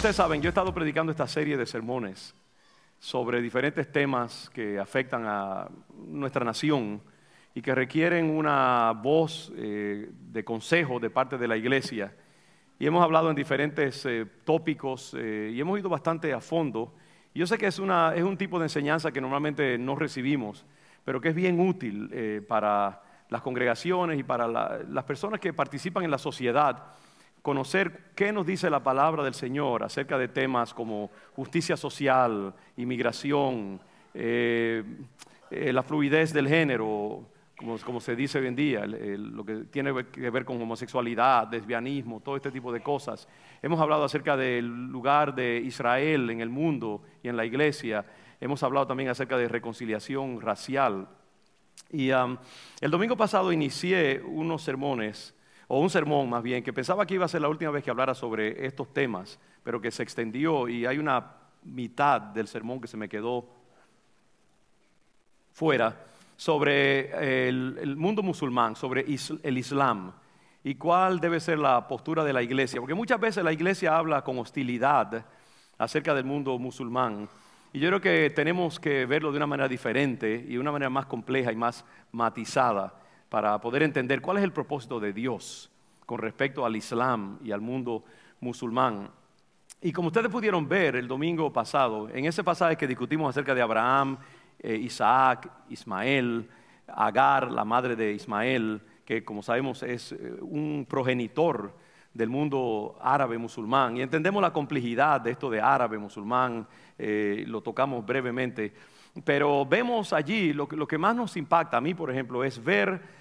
ustedes saben, yo he estado predicando esta serie de sermones sobre diferentes temas que afectan a nuestra nación y que requieren una voz de consejo de parte de la iglesia. Y hemos hablado en diferentes tópicos y hemos ido bastante a fondo. Y yo sé que es un tipo de enseñanza que normalmente no recibimos, pero que es bien útil para las congregaciones y para las personas que participan en la sociedad, conocer qué nos dice la palabra del Señor acerca de temas como justicia social, inmigración, la fluidez del género, como se dice hoy en día, lo que tiene que ver con homosexualidad, lesbianismo, todo este tipo de cosas. Hemos hablado acerca del lugar de Israel en el mundo y en la iglesia. Hemos hablado también acerca de reconciliación racial. Y el domingo pasado inicié unos sermones, o un sermón más bien, que pensaba que iba a ser la última vez que hablara sobre estos temas, pero que se extendió y hay una mitad del sermón que se me quedó fuera, sobre el mundo musulmán, sobre el Islam y cuál debe ser la postura de la iglesia. Porque muchas veces la iglesia habla con hostilidad acerca del mundo musulmán. Y yo creo que tenemos que verlo de una manera diferente y de una manera más compleja y más matizada para poder entender cuál es el propósito de Dios con respecto al Islam y al mundo musulmán. Y como ustedes pudieron ver el domingo pasado, en ese pasaje que discutimos acerca de Abraham, Isaac, Ismael, Agar, la madre de Ismael, que como sabemos es un progenitor del mundo árabe musulmán, y entendemos la complejidad de esto de árabe musulmán, lo tocamos brevemente, pero vemos allí lo que más nos impacta a mí, por ejemplo, es ver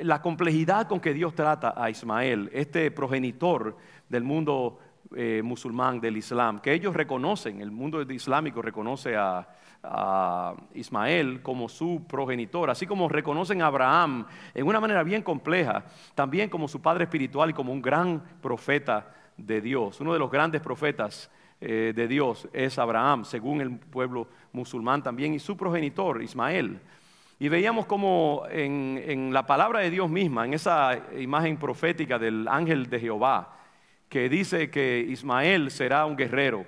la complejidad con que Dios trata a Ismael, este progenitor del mundo musulmán, del Islam, que ellos reconocen, el mundo islámico reconoce a Ismael como su progenitor, así como reconocen a Abraham en una manera bien compleja, también como su padre espiritual y como un gran profeta de Dios. Uno de los grandes profetas de Dios es Abraham, según el pueblo musulmán también, y su progenitor, Ismael. Y veíamos como en la palabra de Dios misma, en esa imagen profética del ángel de Jehová, que dice que Ismael será un guerrero,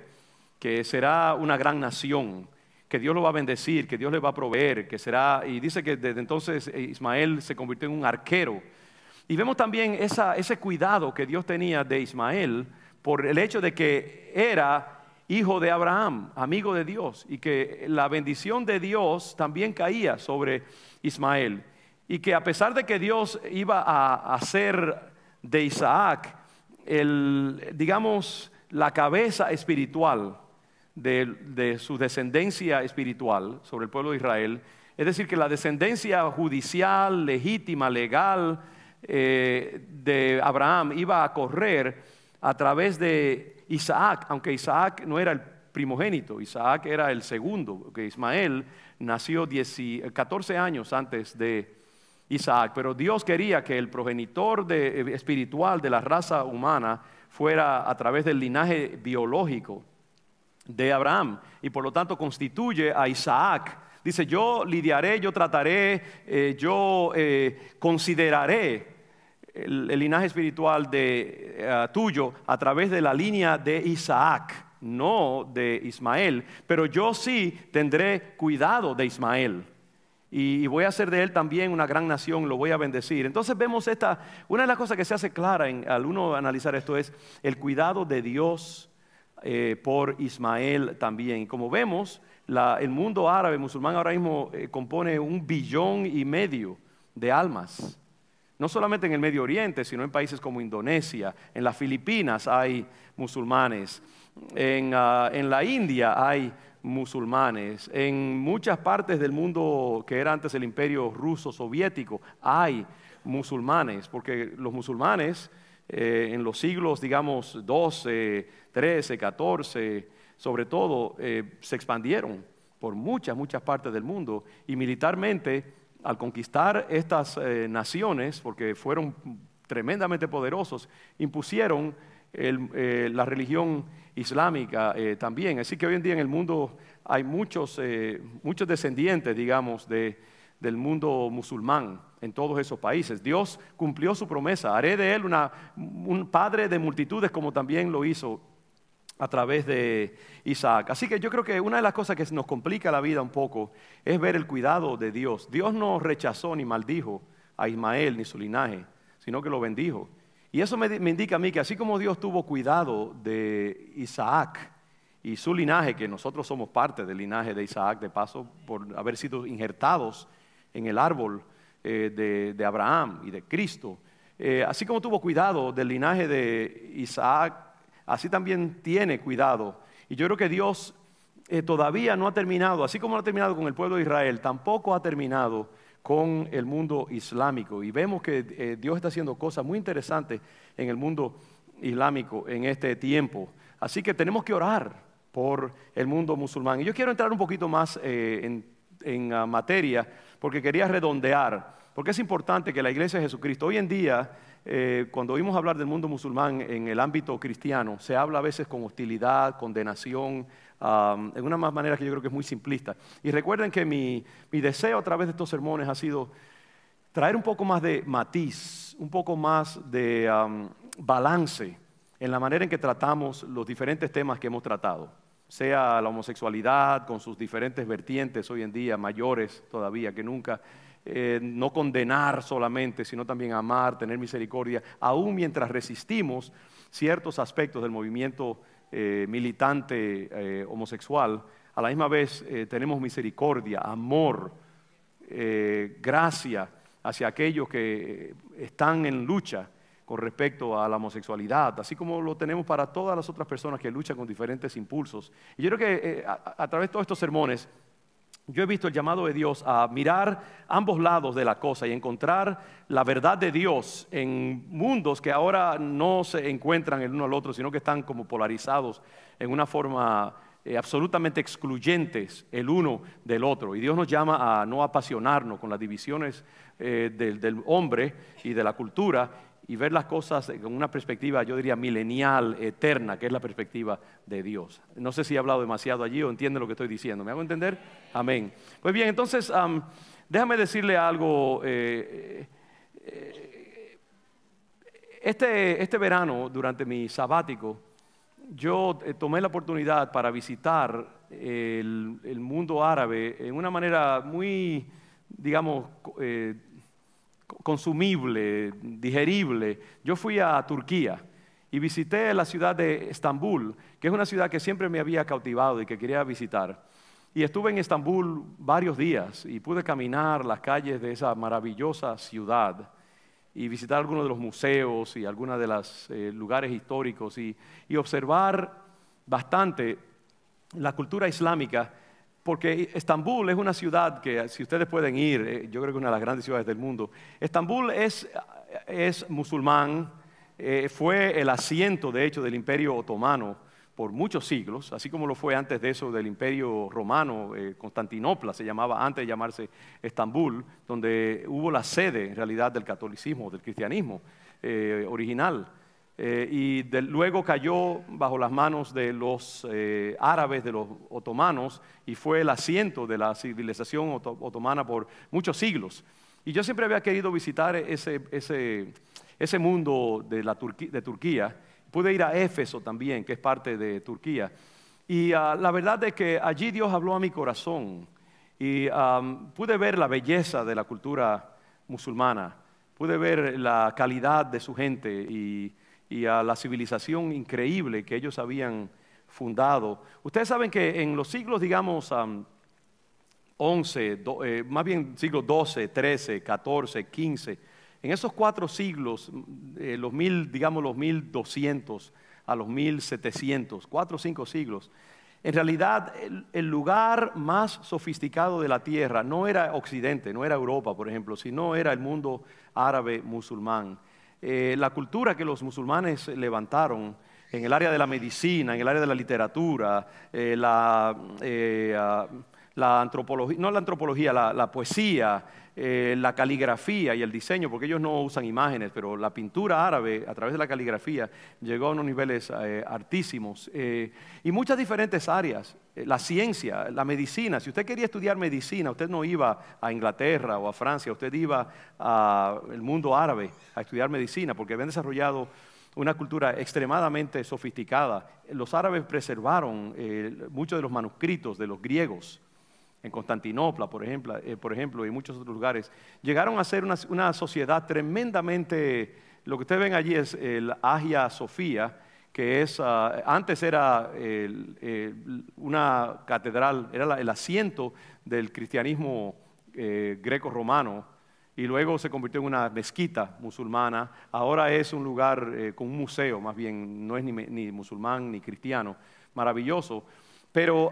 que será una gran nación, que Dios lo va a bendecir, que Dios le va a proveer, que será, y dice que desde entonces Ismael se convirtió en un arquero. Y vemos también ese cuidado que Dios tenía de Ismael por el hecho de que era hijo de Abraham, amigo de Dios, y que la bendición de Dios también caía sobre Ismael. Y que a pesar de que Dios iba a hacer de Isaac, digamos, la cabeza espiritual de su descendencia espiritual sobre el pueblo de Israel, es decir, que la descendencia judicial, legítima, legal de Abraham iba a correr a través de Isaac, aunque Isaac no era el primogénito, Isaac era el segundo, porque Ismael nació 14 años antes de Isaac, pero Dios quería que el progenitor espiritual de la raza humana fuera a través del linaje biológico de Abraham, y por lo tanto constituye a Isaac. Dice, yo lidiaré, yo trataré, yo consideraré el linaje espiritual tuyo a través de la línea de Isaac, no de Ismael, pero yo sí tendré cuidado de Ismael. Y voy a hacer de él también una gran nación, lo voy a bendecir. Entonces vemos una de las cosas que se hace clara al uno analizar esto es el cuidado de Dios por Ismael también. Y como vemos, el mundo árabe musulmán ahora mismo compone 1,5 billones de almas. No solamente en el Medio Oriente, sino en países como Indonesia, en las Filipinas hay musulmanes, en la India hay musulmanes, en muchas partes del mundo que era antes el imperio ruso soviético hay musulmanes, porque los musulmanes en los siglos, digamos, 12, 13, 14, sobre todo, se expandieron por muchas muchas partes del mundo, y militarmente, al conquistar estas naciones, porque fueron tremendamente poderosos, impusieron la religión islámica también. Así que hoy en día en el mundo hay muchos descendientes, digamos, del mundo musulmán en todos esos países. Dios cumplió su promesa, haré de él un padre de multitudes, como también lo hizo a través de Isaac. Así que yo creo que una de las cosas que nos complica la vida un poco es ver el cuidado de Dios. Dios no rechazó ni maldijo a Ismael ni su linaje, sino que lo bendijo. Y eso me indica a mí que así como Dios tuvo cuidado de Isaac y su linaje, que nosotros somos parte del linaje de Isaac, de paso por haber sido injertados en el árbol de Abraham y de Cristo, así como tuvo cuidado del linaje de Isaac, así también tiene cuidado. Y yo creo que Dios todavía no ha terminado, así como no ha terminado con el pueblo de Israel, tampoco ha terminado con el mundo islámico. Y vemos que Dios está haciendo cosas muy interesantes en el mundo islámico en este tiempo. Así que tenemos que orar por el mundo musulmán. Y yo quiero entrar un poquito más en materia, porque quería redondear, porque es importante que la Iglesia de Jesucristo, hoy en día, cuando oímos hablar del mundo musulmán en el ámbito cristiano, se habla a veces con hostilidad, condenación, en una manera que yo creo que es muy simplista. Y recuerden que mi deseo a través de estos sermones ha sido traer un poco más de matiz, un poco más de balance en la manera en que tratamos los diferentes temas que hemos tratado, sea la homosexualidad con sus diferentes vertientes hoy en día, mayores todavía que nunca, no condenar solamente, sino también amar, tener misericordia, aún mientras resistimos ciertos aspectos del movimiento militante homosexual. A la misma vez tenemos misericordia, amor, gracia hacia aquellos que están en lucha con respecto a la homosexualidad, así como lo tenemos para todas las otras personas que luchan con diferentes impulsos. Y yo creo que a través de todos estos sermones, yo he visto el llamado de Dios a mirar ambos lados de la cosa y encontrar la verdad de Dios en mundos que ahora no se encuentran el uno al otro, sino que están como polarizados en una forma absolutamente excluyentes el uno del otro. Y Dios nos llama a no apasionarnos con las divisiones del hombre y de la cultura, y ver las cosas con una perspectiva, yo diría, milenial, eterna, que es la perspectiva de Dios. No sé si he hablado demasiado allí o entienden lo que estoy diciendo. ¿Me hago entender? Amén. Pues bien, entonces, déjame decirle algo. Este verano, durante mi sabático, yo tomé la oportunidad para visitar el mundo árabe en una manera muy, digamos, consumible, digerible. Yo fui a Turquía y visité la ciudad de Estambul, que es una ciudad que siempre me había cautivado y que quería visitar. Y estuve en Estambul varios días y pude caminar las calles de esa maravillosa ciudad y visitar algunos de los museos y algunos de los lugares históricos y observar bastante la cultura islámica. Porque Estambul es una ciudad que, si ustedes pueden ir, yo creo que es una de las grandes ciudades del mundo. Estambul es musulmán, fue el asiento, de hecho, del Imperio Otomano por muchos siglos, así como lo fue antes de eso del Imperio Romano. Constantinopla se llamaba antes de llamarse Estambul, donde hubo la sede, en realidad, del catolicismo, del cristianismo original. Luego cayó bajo las manos de los árabes, de los otomanos, y fue el asiento de la civilización otomana por muchos siglos. Y yo siempre había querido visitar ese mundo de Turquía. Pude ir a Éfeso también, que es parte de Turquía. Y la verdad es que allí Dios habló a mi corazón y pude ver la belleza de la cultura musulmana, pude ver la calidad de su gente y a la civilización increíble que ellos habían fundado. Ustedes saben que en los siglos, digamos, 11, más bien siglos 12, 13, 14, 15, en esos 4 siglos, los 1200 a los 1700, 4 o 5 siglos, en realidad el lugar más sofisticado de la tierra no era Occidente, no era Europa, por ejemplo, sino era el mundo árabe musulmán. La cultura que los musulmanes levantaron en el área de la medicina, en el área de la literatura, la antropología, no la antropología, la poesía, la caligrafía y el diseño, porque ellos no usan imágenes, pero la pintura árabe a través de la caligrafía llegó a unos niveles altísimos, y muchas diferentes áreas. La ciencia, la medicina. Si usted quería estudiar medicina, usted no iba a Inglaterra o a Francia, usted iba al mundo árabe a estudiar medicina, porque habían desarrollado una cultura extremadamente sofisticada. Los árabes preservaron muchos de los manuscritos de los griegos en Constantinopla, por ejemplo, y muchos otros lugares. Llegaron a ser una sociedad tremendamente, lo que ustedes ven allí es el Hagia Sofía, que es, antes era una catedral, era el asiento del cristianismo greco-romano, y luego se convirtió en una mezquita musulmana. Ahora es un lugar con un museo, más bien, no es ni musulmán ni cristiano, maravilloso. Pero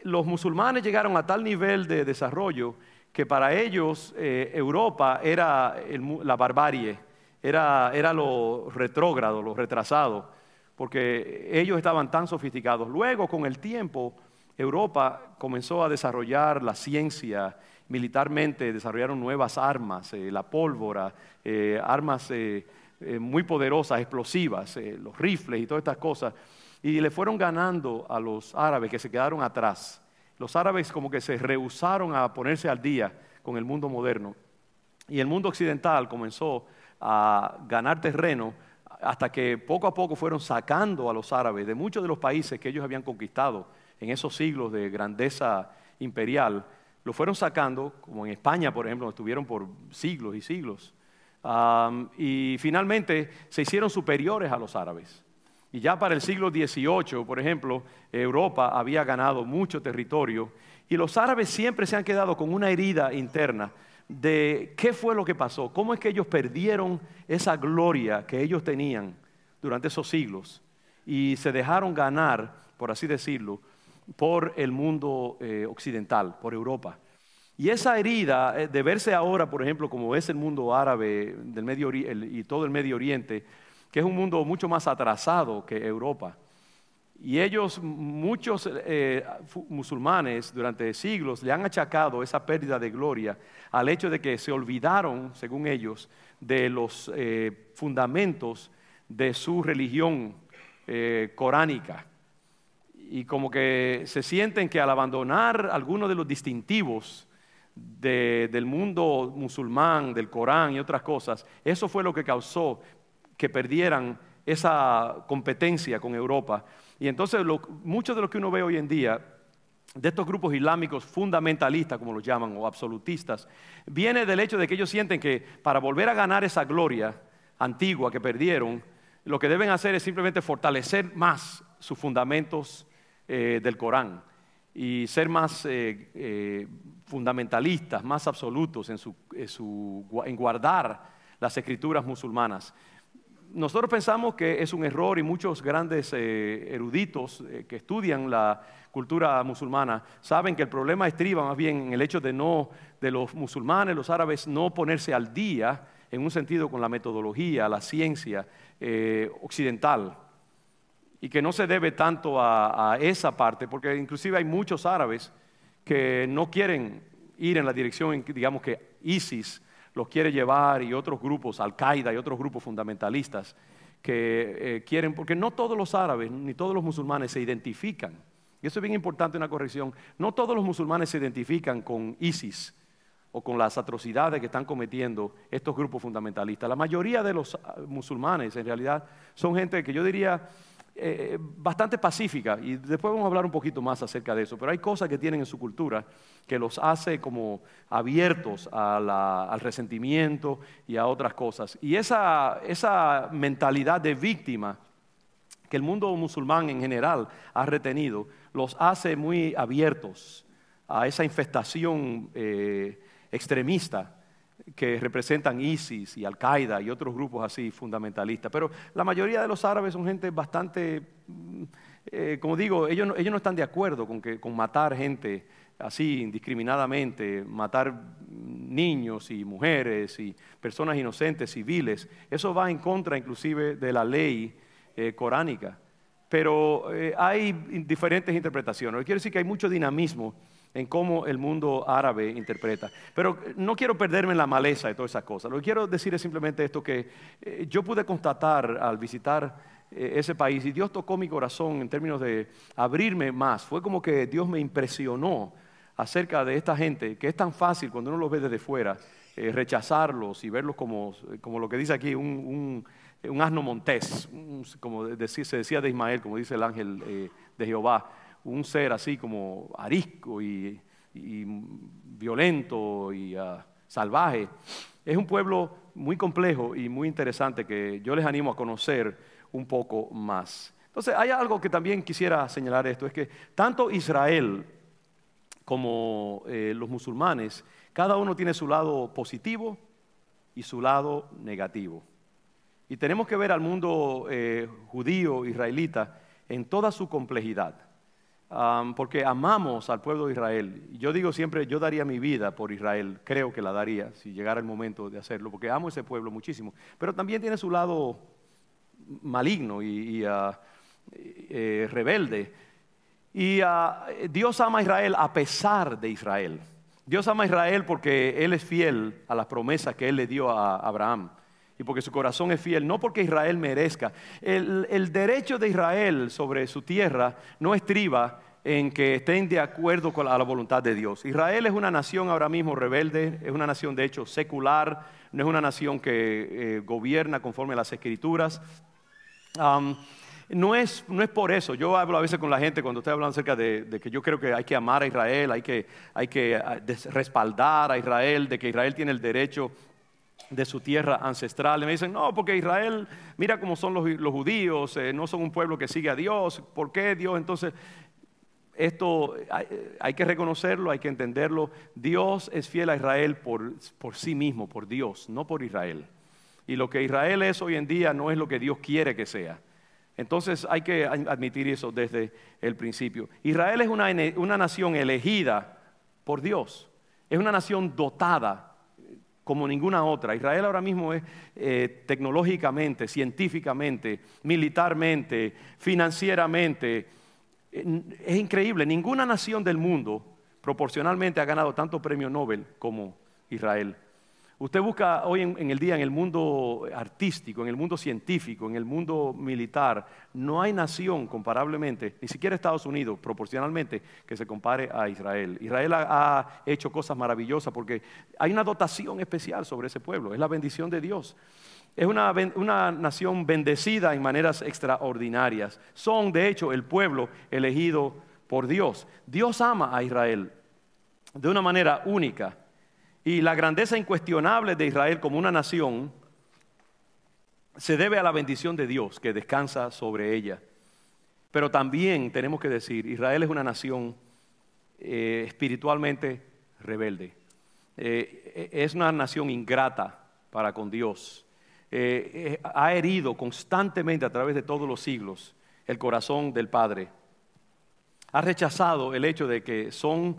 los musulmanes llegaron a tal nivel de desarrollo que para ellos Europa era la barbarie, era lo retrógrado, lo retrasado, porque ellos estaban tan sofisticados. Luego, con el tiempo, Europa comenzó a desarrollar la ciencia. Militarmente desarrollaron nuevas armas, la pólvora, armas muy poderosas, explosivas, los rifles y todas estas cosas. Y le fueron ganando a los árabes que se quedaron atrás. Los árabes como que se rehusaron a ponerse al día con el mundo moderno. Y el mundo occidental comenzó a ganar terreno hasta que poco a poco fueron sacando a los árabes de muchos de los países que ellos habían conquistado en esos siglos de grandeza imperial. Lo fueron sacando, como en España, por ejemplo, estuvieron por siglos y siglos. Y finalmente se hicieron superiores a los árabes. Y ya para el siglo XVIII, por ejemplo, Europa había ganado mucho territorio y los árabes siempre se han quedado con una herida interna de qué fue lo que pasó, cómo es que ellos perdieron esa gloria que ellos tenían durante esos siglos y se dejaron ganar, por así decirlo, por el mundo occidental, por Europa. Y esa herida de verse ahora, por ejemplo, como es el mundo árabe y todo el Medio Oriente, que es un mundo mucho más atrasado que Europa. Y ellos, muchos musulmanes durante siglos le han achacado esa pérdida de gloria al hecho de que se olvidaron, según ellos, de los fundamentos de su religión coránica. Y como que se sienten que al abandonar algunos de los distintivos del mundo musulmán, del Corán y otras cosas, eso fue lo que causó que perdieran esa competencia con Europa. Y entonces mucho de lo que uno ve hoy en día, de estos grupos islámicos fundamentalistas, como los llaman, o absolutistas, viene del hecho de que ellos sienten que para volver a ganar esa gloria antigua que perdieron, lo que deben hacer es simplemente fortalecer más sus fundamentos del Corán y ser más fundamentalistas, más absolutos en guardar las escrituras musulmanas. Nosotros pensamos que es un error y muchos grandes eruditos que estudian la cultura musulmana saben que el problema estriba más bien en el hecho de los musulmanes, los árabes, no ponerse al día en un sentido con la metodología, la ciencia occidental. Y que no se debe tanto a esa parte, porque inclusive hay muchos árabes que no quieren ir en la dirección, digamos que ISIS los quiere llevar y otros grupos, Al-Qaeda y otros grupos fundamentalistas que quieren, porque no todos los árabes ni todos los musulmanes se identifican. Y eso es bien importante, una corrección. No todos los musulmanes se identifican con ISIS o con las atrocidades que están cometiendo estos grupos fundamentalistas. La mayoría de los musulmanes en realidad son gente que yo diría bastante pacífica, y después vamos a hablar un poquito más acerca de eso, pero hay cosas que tienen en su cultura que los hace como abiertos al resentimiento y a otras cosas. Y esa mentalidad de víctima que el mundo musulmán en general ha retenido, los hace muy abiertos a esa infestación extremista que representan ISIS y Al-Qaeda y otros grupos así fundamentalistas. Pero la mayoría de los árabes son gente bastante, como digo, ellos no están de acuerdo con matar gente así indiscriminadamente, matar niños y mujeres y personas inocentes, civiles. Eso va en contra inclusive de la ley coránica. Pero hay diferentes interpretaciones. Quiero decir que hay mucho dinamismo en cómo el mundo árabe interpreta. Pero no quiero perderme en la maleza de todas esas cosas. Lo que quiero decir es simplemente esto, que yo pude constatar al visitar ese país, y Dios tocó mi corazón en términos de abrirme más. Fue como que Dios me impresionó acerca de esta gente, que es tan fácil cuando uno los ve desde fuera, rechazarlos y verlos como lo que dice aquí, un asno montés, como se decía de Ismael, como dice el ángel de Jehová, un ser así como arisco y violento y salvaje. Es un pueblo muy complejo y muy interesante que yo les animo a conocer un poco más. Entonces, hay algo que también quisiera señalar esto, es que tanto Israel como los musulmanes, cada uno tiene su lado positivo y su lado negativo. Y tenemos que ver al mundo judío, israelita, en toda su complejidad. Porque amamos al pueblo de Israel. Yo digo siempre, yo daría mi vida por Israel, creo que la daría si llegara el momento de hacerlo, porque amo ese pueblo muchísimo. Pero también tiene su lado maligno y rebelde. Y Dios ama a Israel a pesar de Israel. Dios ama a Israel porque Él es fiel a las promesas que Él le dio a Abraham. Y porque su corazón es fiel, no porque Israel merezca. El derecho de Israel sobre su tierra no estriba en que estén de acuerdo con la voluntad de Dios. Israel es una nación ahora mismo rebelde, es una nación de hecho secular, no es una nación que gobierna conforme a las Escrituras. No es por eso. Yo hablo a veces con la gente cuando estoy hablando acerca de que yo creo que hay que amar a Israel, hay que respaldar a Israel, de que Israel tiene el derecho de su tierra ancestral. Y me dicen, no, porque Israel, mira cómo son los judíos, no son un pueblo que sigue a Dios. ¿Por qué Dios? Entonces, esto hay que reconocerlo, hay que entenderlo. Dios es fiel a Israel por sí mismo, por Dios, no por Israel. Y lo que Israel es hoy en día no es lo que Dios quiere que sea. Entonces hay que admitir eso desde el principio. Israel es una nación elegida por Dios. Es una nación dotada como ninguna otra. Israel ahora mismo es tecnológicamente, científicamente, militarmente, financieramente, es increíble. Ninguna nación del mundo proporcionalmente ha ganado tanto premio Nobel como Israel. Usted busca hoy en el día en el mundo artístico, en el mundo científico, en el mundo militar, no hay nación comparablemente, ni siquiera Estados Unidos proporcionalmente, que se compare a Israel. Israel ha hecho cosas maravillosas porque hay una dotación especial sobre ese pueblo, es la bendición de Dios. Es una nación bendecida en maneras extraordinarias. Son de hecho el pueblo elegido por Dios. Dios ama a Israel de una manera única. Y la grandeza incuestionable de Israel como una nación se debe a la bendición de Dios que descansa sobre ella. Pero también tenemos que decir, Israel es una nación espiritualmente rebelde. Es una nación ingrata para con Dios. Ha herido constantemente a través de todos los siglos el corazón del Padre. Ha rechazado el hecho de que son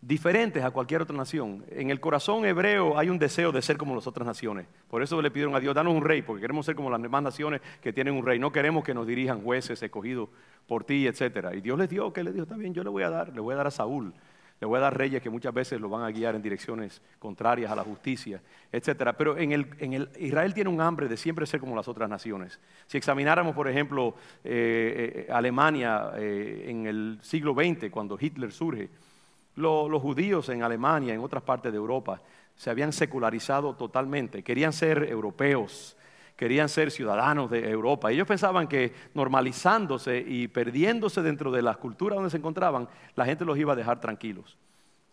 diferentes a cualquier otra nación. En el corazón hebreo hay un deseo de ser como las otras naciones. Por eso le pidieron a Dios, danos un rey, porque queremos ser como las demás naciones que tienen un rey. No queremos que nos dirijan jueces escogidos por ti, etc. Y Dios les dio, ¿qué les dijo? Está bien, yo le voy a dar a Saúl. Le voy a dar reyes que muchas veces lo van a guiar en direcciones contrarias a la justicia, etc. Pero Israel tiene un hambre de siempre ser como las otras naciones. Si examináramos, por ejemplo, Alemania en el siglo XX, cuando Hitler surge, los judíos en Alemania, en otras partes de Europa, se habían secularizado totalmente. Querían ser europeos, querían ser ciudadanos de Europa. Ellos pensaban que normalizándose y perdiéndose dentro de las culturas donde se encontraban, la gente los iba a dejar tranquilos.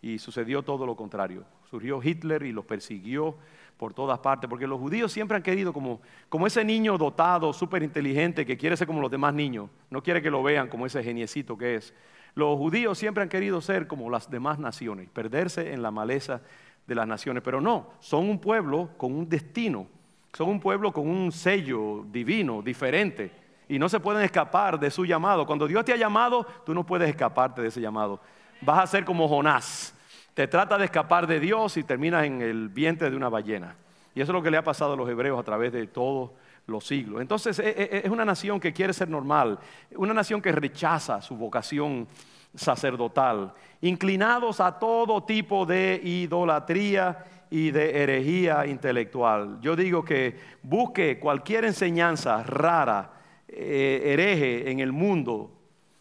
Y sucedió todo lo contrario. Surgió Hitler y los persiguió por todas partes, porque los judíos siempre han querido como ese niño dotado, súper inteligente, que quiere ser como los demás niños. No quiere que lo vean como ese geniecito que es. Los judíos siempre han querido ser como las demás naciones, perderse en la maleza de las naciones, pero no, son un pueblo con un destino, son un pueblo con un sello divino, diferente, y no se pueden escapar de su llamado. Cuando Dios te ha llamado, tú no puedes escaparte de ese llamado. Vas a ser como Jonás, te trata de escapar de Dios y terminas en el vientre de una ballena. Y eso es lo que le ha pasado a los hebreos a través de todos los siglos. Entonces es una nación que quiere ser normal, una nación que rechaza su vocación sacerdotal, inclinados a todo tipo de idolatría y de herejía intelectual. Yo digo que busque cualquier enseñanza rara, hereje en el mundo,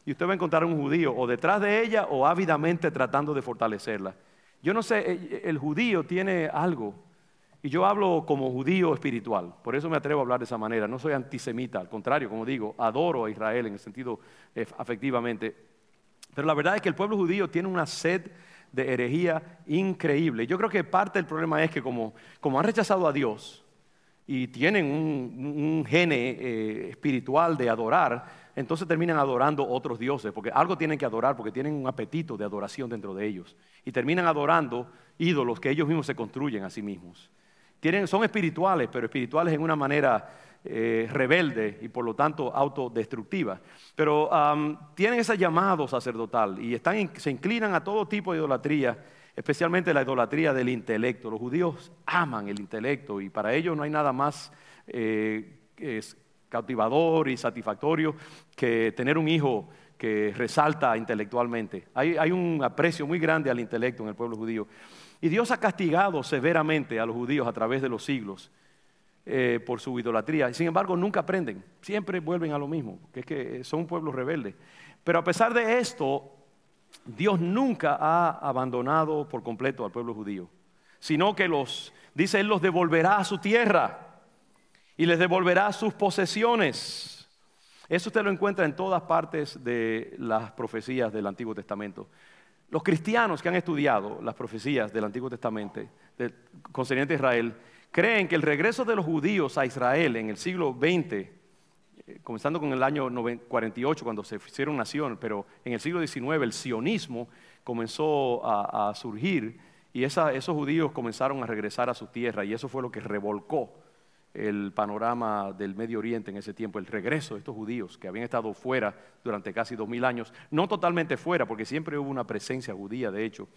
y usted va a encontrar un judío o detrás de ella o ávidamente tratando de fortalecerla. Yo no sé, el judío tiene algo Y yo hablo como judío espiritual, por eso me atrevo a hablar de esa manera. No soy antisemita, al contrario, como digo, adoro a Israel en el sentido afectivamente. Pero la verdad es que el pueblo judío tiene una sed de herejía increíble. Yo creo que parte del problema es que como han rechazado a Dios y tienen un gene espiritual de adorar, entonces terminan adorando otros dioses, porque algo tienen que adorar, porque tienen un apetito de adoración dentro de ellos. Y terminan adorando ídolos que ellos mismos se construyen a sí mismos. Son espirituales, pero espirituales en una manera rebelde y por lo tanto autodestructiva. Pero tienen ese llamado sacerdotal y se inclinan a todo tipo de idolatría, especialmente la idolatría del intelecto. Los judíos aman el intelecto y para ellos no hay nada más cautivador y satisfactorio que tener un hijo que resalta intelectualmente. Hay un aprecio muy grande al intelecto en el pueblo judío. Y Dios ha castigado severamente a los judíos a través de los siglos por su idolatría. Sin embargo, nunca aprenden, siempre vuelven a lo mismo, que es que son un pueblo rebelde. Pero a pesar de esto, Dios nunca ha abandonado por completo al pueblo judío, sino que dice, Él los devolverá a su tierra y les devolverá sus posesiones. Eso usted lo encuentra en todas partes de las profecías del Antiguo Testamento. Los cristianos que han estudiado las profecías del Antiguo Testamento concerniente a Israel, creen que el regreso de los judíos a Israel en el siglo XX, comenzando con el año 48 cuando se hicieron nación, pero en el siglo XIX el sionismo comenzó a surgir y esos judíos comenzaron a regresar a su tierra y eso fue lo que revolcó el panorama del Medio Oriente en ese tiempo, el regreso de estos judíos que habían estado fuera durante casi 2000 años, no totalmente fuera, porque siempre hubo una presencia judía, de hecho,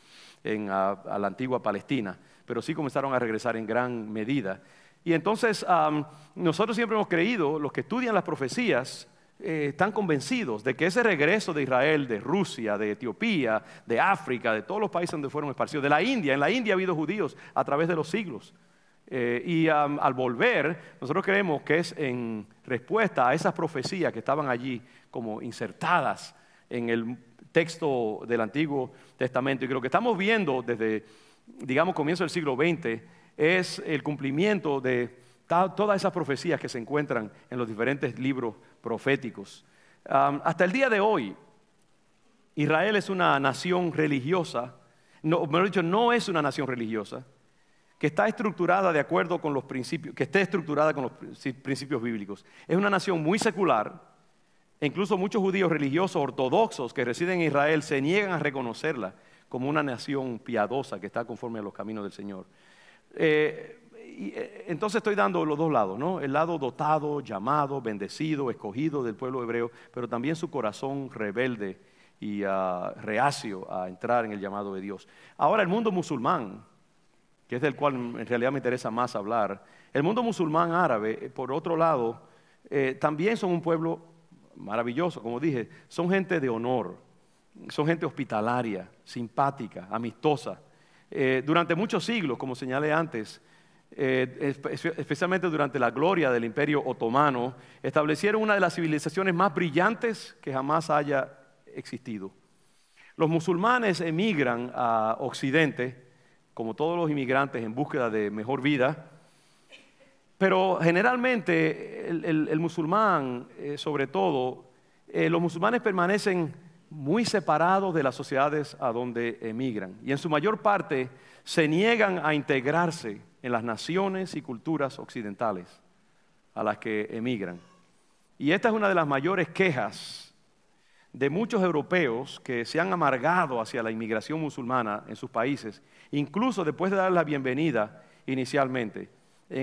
a la antigua Palestina, pero sí comenzaron a regresar en gran medida. Y entonces nosotros siempre hemos creído, los que estudian las profecías, están convencidos de que ese regreso de Israel, de Rusia, de Etiopía, de África, de todos los países donde fueron esparcidos, de la India, en la India ha habido judíos a través de los siglos. Y al volver, nosotros creemos que es en respuesta a esas profecías que estaban allí como insertadas en el texto del Antiguo Testamento. Y que lo que estamos viendo desde, digamos, comienzo del siglo XX es el cumplimiento de todas esas profecías que se encuentran en los diferentes libros proféticos. Hasta el día de hoy, Israel es una nación religiosa, mejor dicho, no es una nación religiosa, que está estructurada de acuerdo con los principios, que esté estructurada con los principios bíblicos. Es una nación muy secular, e incluso muchos judíos religiosos ortodoxos que residen en Israel se niegan a reconocerla como una nación piadosa que está conforme a los caminos del Señor. Entonces estoy dando los dos lados, ¿no? El lado dotado, llamado, bendecido, escogido del pueblo hebreo, pero también su corazón rebelde y reacio a entrar en el llamado de Dios. Ahora el mundo musulmán, que es del cual en realidad me interesa más hablar, el mundo musulmán árabe, por otro lado, también son un pueblo maravilloso, como dije, son gente de honor, son gente hospitalaria, simpática, amistosa. Durante muchos siglos, como señalé antes, especialmente durante la gloria del Imperio Otomano, establecieron una de las civilizaciones más brillantes que jamás haya existido. Los musulmanes emigran a Occidente, como todos los inmigrantes en búsqueda de mejor vida, pero generalmente el musulmán, sobre todo, los musulmanes permanecen muy separados de las sociedades a donde emigran y en su mayor parte se niegan a integrarse en las naciones y culturas occidentales a las que emigran. Y esta es una de las mayores quejas de muchos europeos que se han amargado hacia la inmigración musulmana en sus países, incluso después de dar la bienvenida inicialmente.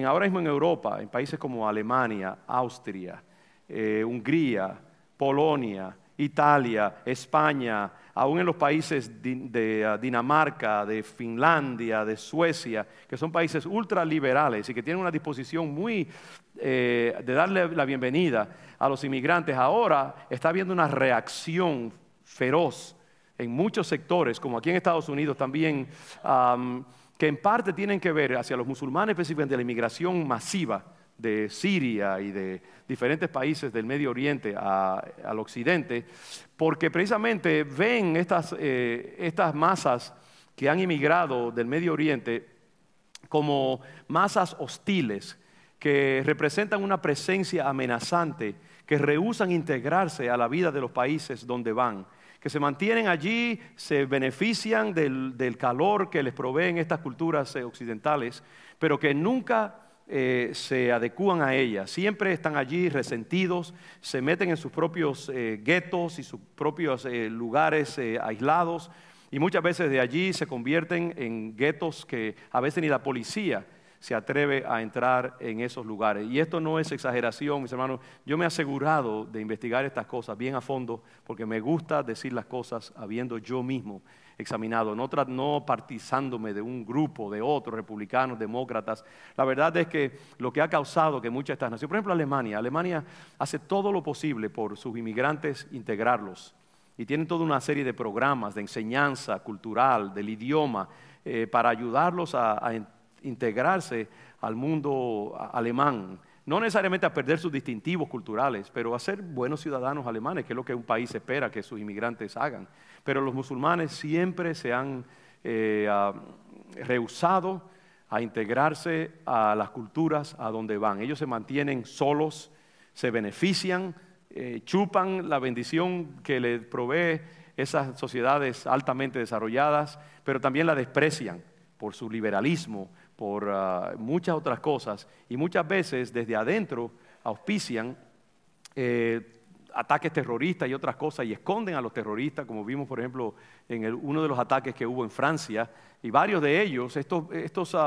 Ahora mismo en Europa, en países como Alemania, Austria, Hungría, Polonia, Italia, España, aún en los países de Dinamarca, de Finlandia, de Suecia, que son países ultraliberales y que tienen una disposición muy de darle la bienvenida a los inmigrantes, ahora está habiendo una reacción feroz en muchos sectores, como aquí en Estados Unidos también, que en parte tienen que ver hacia los musulmanes, específicamente de la inmigración masiva de Siria y de diferentes países del Medio Oriente al occidente, porque precisamente ven estas masas que han inmigrado del Medio Oriente como masas hostiles que representan una presencia amenazante, que rehúsan integrarse a la vida de los países donde van, que se mantienen allí, se benefician del calor que les proveen estas culturas occidentales, pero que nunca se adecúan a ellas. Siempre están allí resentidos, se meten en sus propios guetos y sus propios lugares aislados, y muchas veces de allí se convierten en guetos que a veces ni la policía se atreve a entrar en esos lugares. Y esto no es exageración, mis hermanos. Yo me he asegurado de investigar estas cosas bien a fondo porque me gusta decir las cosas habiendo yo mismo examinado, no partizándome de un grupo, de otros, republicanos, demócratas. La verdad es que lo que ha causado que muchas de estas naciones, por ejemplo Alemania hace todo lo posible por sus inmigrantes integrarlos. Y tienen toda una serie de programas de enseñanza cultural, del idioma, para ayudarlos a integrarse al mundo alemán. No necesariamente a perder sus distintivos culturales, pero a ser buenos ciudadanos alemanes, que es lo que un país espera que sus inmigrantes hagan. Pero los musulmanes siempre se han rehusado a integrarse a las culturas a donde van. Ellos se mantienen solos, se benefician, chupan la bendición que les provee esas sociedades altamente desarrolladas, pero también la desprecian por su liberalismo, por muchas otras cosas, y muchas veces desde adentro auspician ataques terroristas y otras cosas, y esconden a los terroristas, como vimos por ejemplo en uno de los ataques que hubo en Francia, y varios de ellos, estos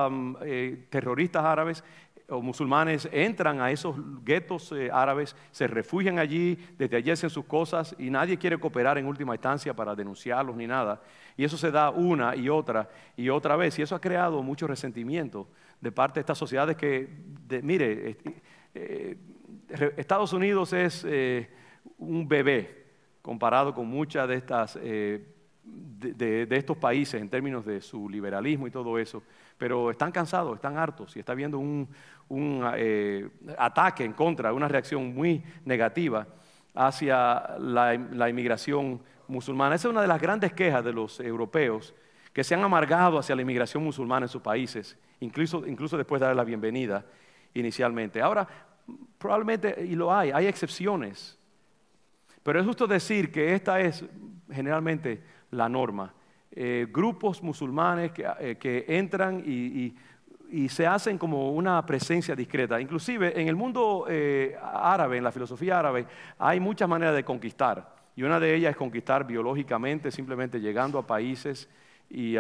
terroristas árabes o musulmanes entran a esos guetos árabes, se refugian allí, desde allí hacen sus cosas y nadie quiere cooperar en última instancia para denunciarlos ni nada. Y eso se da una y otra vez. Y eso ha creado mucho resentimiento de parte de estas sociedades que, Estados Unidos es un bebé comparado con muchas de estas de estos países en términos de su liberalismo y todo eso, pero están cansados, están hartos y está habiendo un ataque en contra, una reacción muy negativa hacia la inmigración musulmana. Esa es una de las grandes quejas de los europeos, que se han amargado hacia la inmigración musulmana en sus países, incluso después de dar la bienvenida inicialmente. Ahora, probablemente, y lo hay excepciones, pero es justo decir que esta es generalmente la norma. Grupos musulmanes que entran y se hacen como una presencia discreta. Inclusive en el mundo árabe, en la filosofía árabe, hay muchas maneras de conquistar. Y una de ellas es conquistar biológicamente, simplemente llegando a países y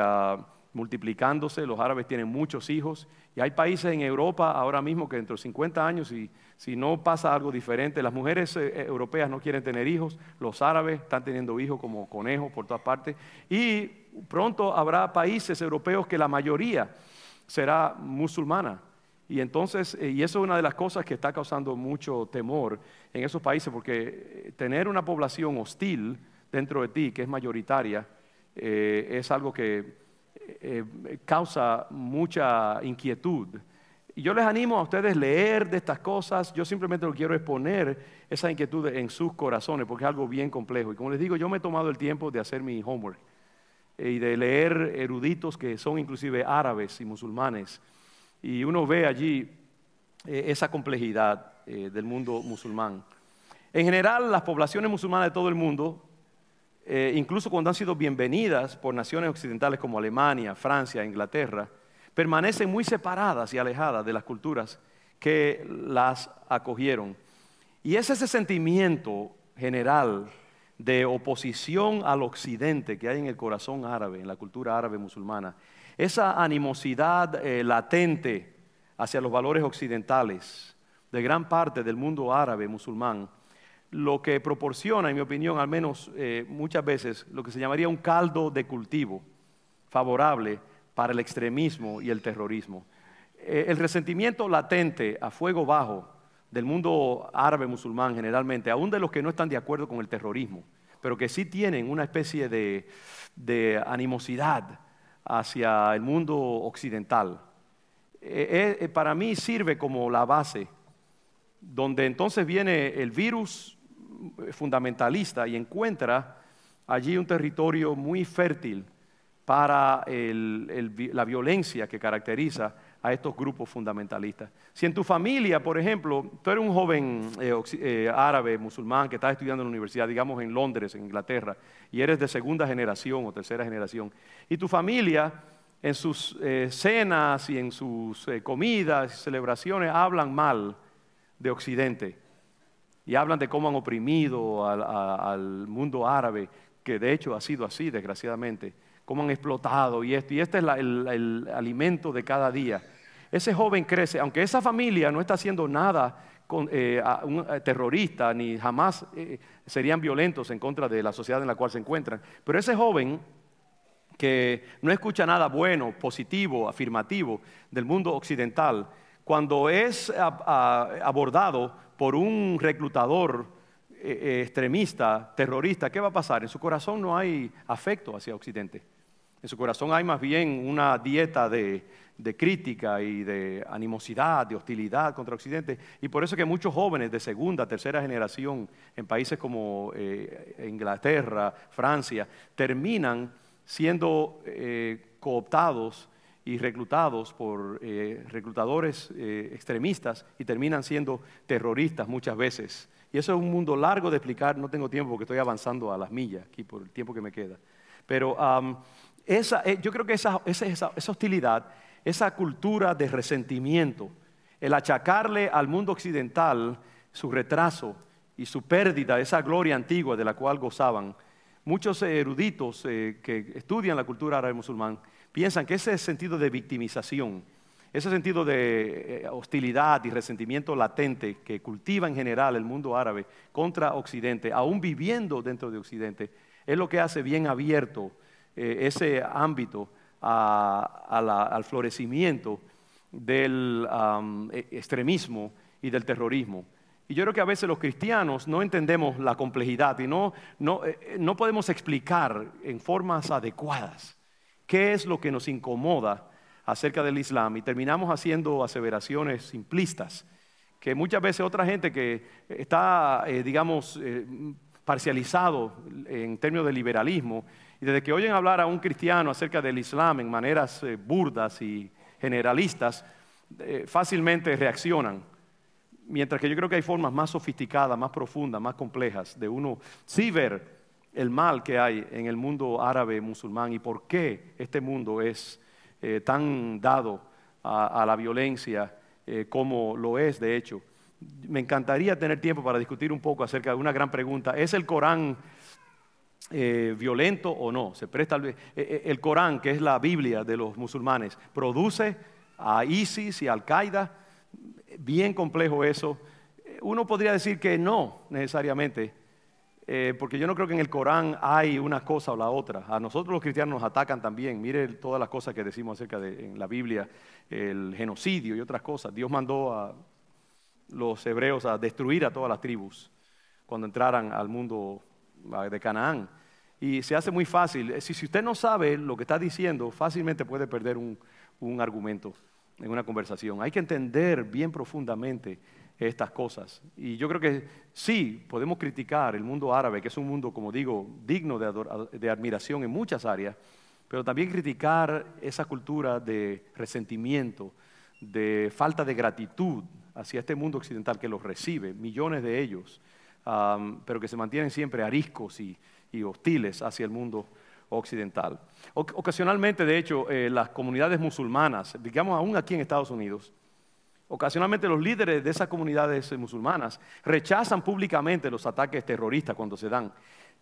multiplicándose. Los árabes tienen muchos hijos. Y hay países en Europa ahora mismo que dentro de 50 años, si no pasa algo diferente, las mujeres europeas no quieren tener hijos, los árabes están teniendo hijos como conejos por todas partes. Y pronto habrá países europeos que la mayoría será musulmana. Y entonces, y eso es una de las cosas que está causando mucho temor en esos países, porque tener una población hostil dentro de ti, que es mayoritaria, es algo que causa mucha inquietud. Y yo les animo a ustedes a leer de estas cosas. Yo simplemente lo quiero exponer esa inquietud en sus corazones, porque es algo bien complejo. Y como les digo, yo me he tomado el tiempo de hacer mi homework y de leer eruditos que son inclusive árabes y musulmanes. Y uno ve allí esa complejidad del mundo musulmán. En general, las poblaciones musulmanas de todo el mundo, incluso cuando han sido bienvenidas por naciones occidentales como Alemania, Francia, Inglaterra, permanecen muy separadas y alejadas de las culturas que las acogieron. Y es ese sentimiento general de oposición al occidente que hay en el corazón árabe, en la cultura árabe musulmana, esa animosidad latente hacia los valores occidentales de gran parte del mundo árabe musulmán, lo que proporciona, en mi opinión, al menos muchas veces, lo que se llamaría un caldo de cultivo favorable para el extremismo y el terrorismo. El resentimiento latente a fuego bajo del mundo árabe musulmán generalmente, aún de los que no están de acuerdo con el terrorismo, pero que sí tienen una especie de animosidad hacia el mundo occidental, para mí sirve como la base, donde entonces viene el virus fundamentalista y encuentra allí un territorio muy fértil para la violencia que caracteriza a estos grupos fundamentalistas. Si en tu familia, por ejemplo, tú eres un joven árabe, musulmán, que estás estudiando en la universidad, digamos en Londres, en Inglaterra, y eres de segunda generación o tercera generación, y tu familia en sus cenas y en sus comidas y celebraciones hablan mal de Occidente, y hablan de cómo han oprimido al mundo árabe, que de hecho ha sido así, desgraciadamente, cómo han explotado y este es el alimento de cada día. Ese joven crece, aunque esa familia no está haciendo nada terrorista, ni jamás serían violentos en contra de la sociedad en la cual se encuentran, pero ese joven que no escucha nada bueno, positivo, afirmativo del mundo occidental, cuando es abordado por un reclutador extremista, terrorista, ¿qué va a pasar? En su corazón no hay afecto hacia Occidente. En su corazón hay más bien una dieta de crítica y de animosidad, de hostilidad contra Occidente. Y por eso que muchos jóvenes de segunda, tercera generación en países como Inglaterra, Francia, terminan siendo cooptados y reclutados por reclutadores extremistas y terminan siendo terroristas muchas veces. Y eso es un mundo largo de explicar, no tengo tiempo porque estoy avanzando a las millas aquí por el tiempo que me queda. Pero yo creo que esa hostilidad, esa cultura de resentimiento, el achacarle al mundo occidental su retraso y su pérdida, esa gloria antigua de la cual gozaban, muchos eruditos que estudian la cultura árabe musulmán piensan que ese sentido de victimización, ese sentido de hostilidad y resentimiento latente que cultiva en general el mundo árabe contra Occidente, aún viviendo dentro de Occidente, es lo que hace bien abierto ese ámbito al florecimiento del extremismo y del terrorismo. Y yo creo que a veces los cristianos no entendemos la complejidad y no podemos explicar en formas adecuadas qué es lo que nos incomoda acerca del Islam y terminamos haciendo aseveraciones simplistas que muchas veces otra gente que está, parcializado en términos de liberalismo y desde que oyen hablar a un cristiano acerca del Islam en maneras burdas y generalistas, fácilmente reaccionan. Mientras que yo creo que hay formas más sofisticadas, más profundas, más complejas de uno sí ver el mal que hay en el mundo árabe musulmán y por qué este mundo es tan dado a la violencia como lo es de hecho. Me encantaría tener tiempo para discutir un poco acerca de una gran pregunta. ¿Es el Corán violento o no? ¿Se presta el Corán, que es la Biblia de los musulmanes, produce a ISIS y a Al-Qaeda? Bien complejo eso. Uno podría decir que no necesariamente, porque yo no creo que en el Corán hay una cosa o la otra. A nosotros los cristianos nos atacan también. Mire todas las cosas que decimos acerca de en la Biblia, el genocidio y otras cosas. Dios mandó a los hebreos a destruir a todas las tribus cuando entraran al mundo de Canaán. Y se hace muy fácil. Si usted no sabe lo que está diciendo, fácilmente puede perder un argumento en una conversación. Hay que entender bien profundamente estas cosas. Y yo creo que sí, podemos criticar el mundo árabe, que es un mundo, como digo, digno de admiración en muchas áreas, pero también criticar esa cultura de resentimiento, de falta de gratitud hacia este mundo occidental que los recibe, millones de ellos, pero que se mantienen siempre ariscos y hostiles hacia el mundo occidental. Ocasionalmente, de hecho, las comunidades musulmanas, digamos aún aquí en Estados Unidos, ocasionalmente los líderes de esas comunidades musulmanas rechazan públicamente los ataques terroristas cuando se dan.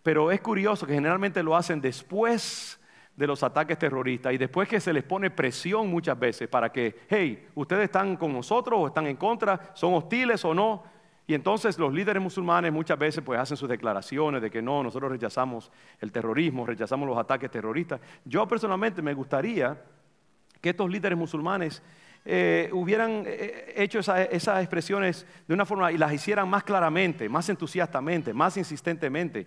Pero es curioso que generalmente lo hacen después de los ataques terroristas y después que se les pone presión muchas veces para que, hey, ustedes están con nosotros o están en contra, son hostiles o no. Y entonces los líderes musulmanes muchas veces pues hacen sus declaraciones de que no, nosotros rechazamos el terrorismo, rechazamos los ataques terroristas. Yo personalmente me gustaría que estos líderes musulmanes hubieran hecho esas expresiones de una forma y las hicieran más claramente, más entusiastamente, más insistentemente.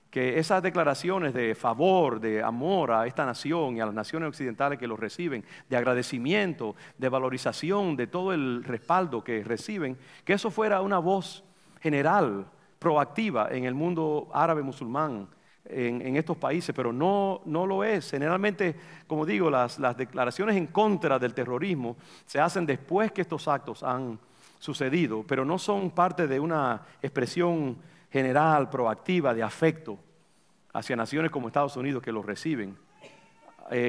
Que esas declaraciones de favor, de amor a esta nación y a las naciones occidentales que los reciben, de agradecimiento, de valorización, de todo el respaldo que reciben, que eso fuera una voz general, proactiva en el mundo árabe musulmán, en estos países, pero no lo es. Generalmente, como digo, las declaraciones en contra del terrorismo se hacen después que estos actos han sucedido, pero no son parte de una expresión general, proactiva, de afecto hacia naciones como Estados Unidos que los reciben.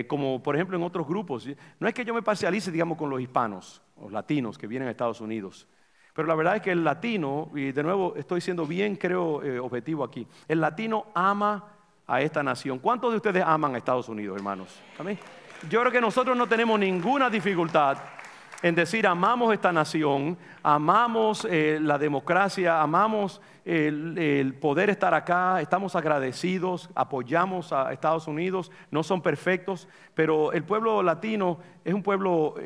Como por ejemplo en otros grupos. No es que yo me parcialice, digamos, con los hispanos, los latinos que vienen a Estados Unidos, pero la verdad es que el latino, y de nuevo estoy siendo bien, creo, objetivo aquí, el latino ama a esta nación. ¿Cuántos de ustedes aman a Estados Unidos, hermanos? ¿Amén? Yo creo que nosotros no tenemos ninguna dificultad en decir amamos esta nación, amamos la democracia, amamos el poder estar acá, estamos agradecidos, apoyamos a Estados Unidos, no son perfectos, pero el pueblo latino es un pueblo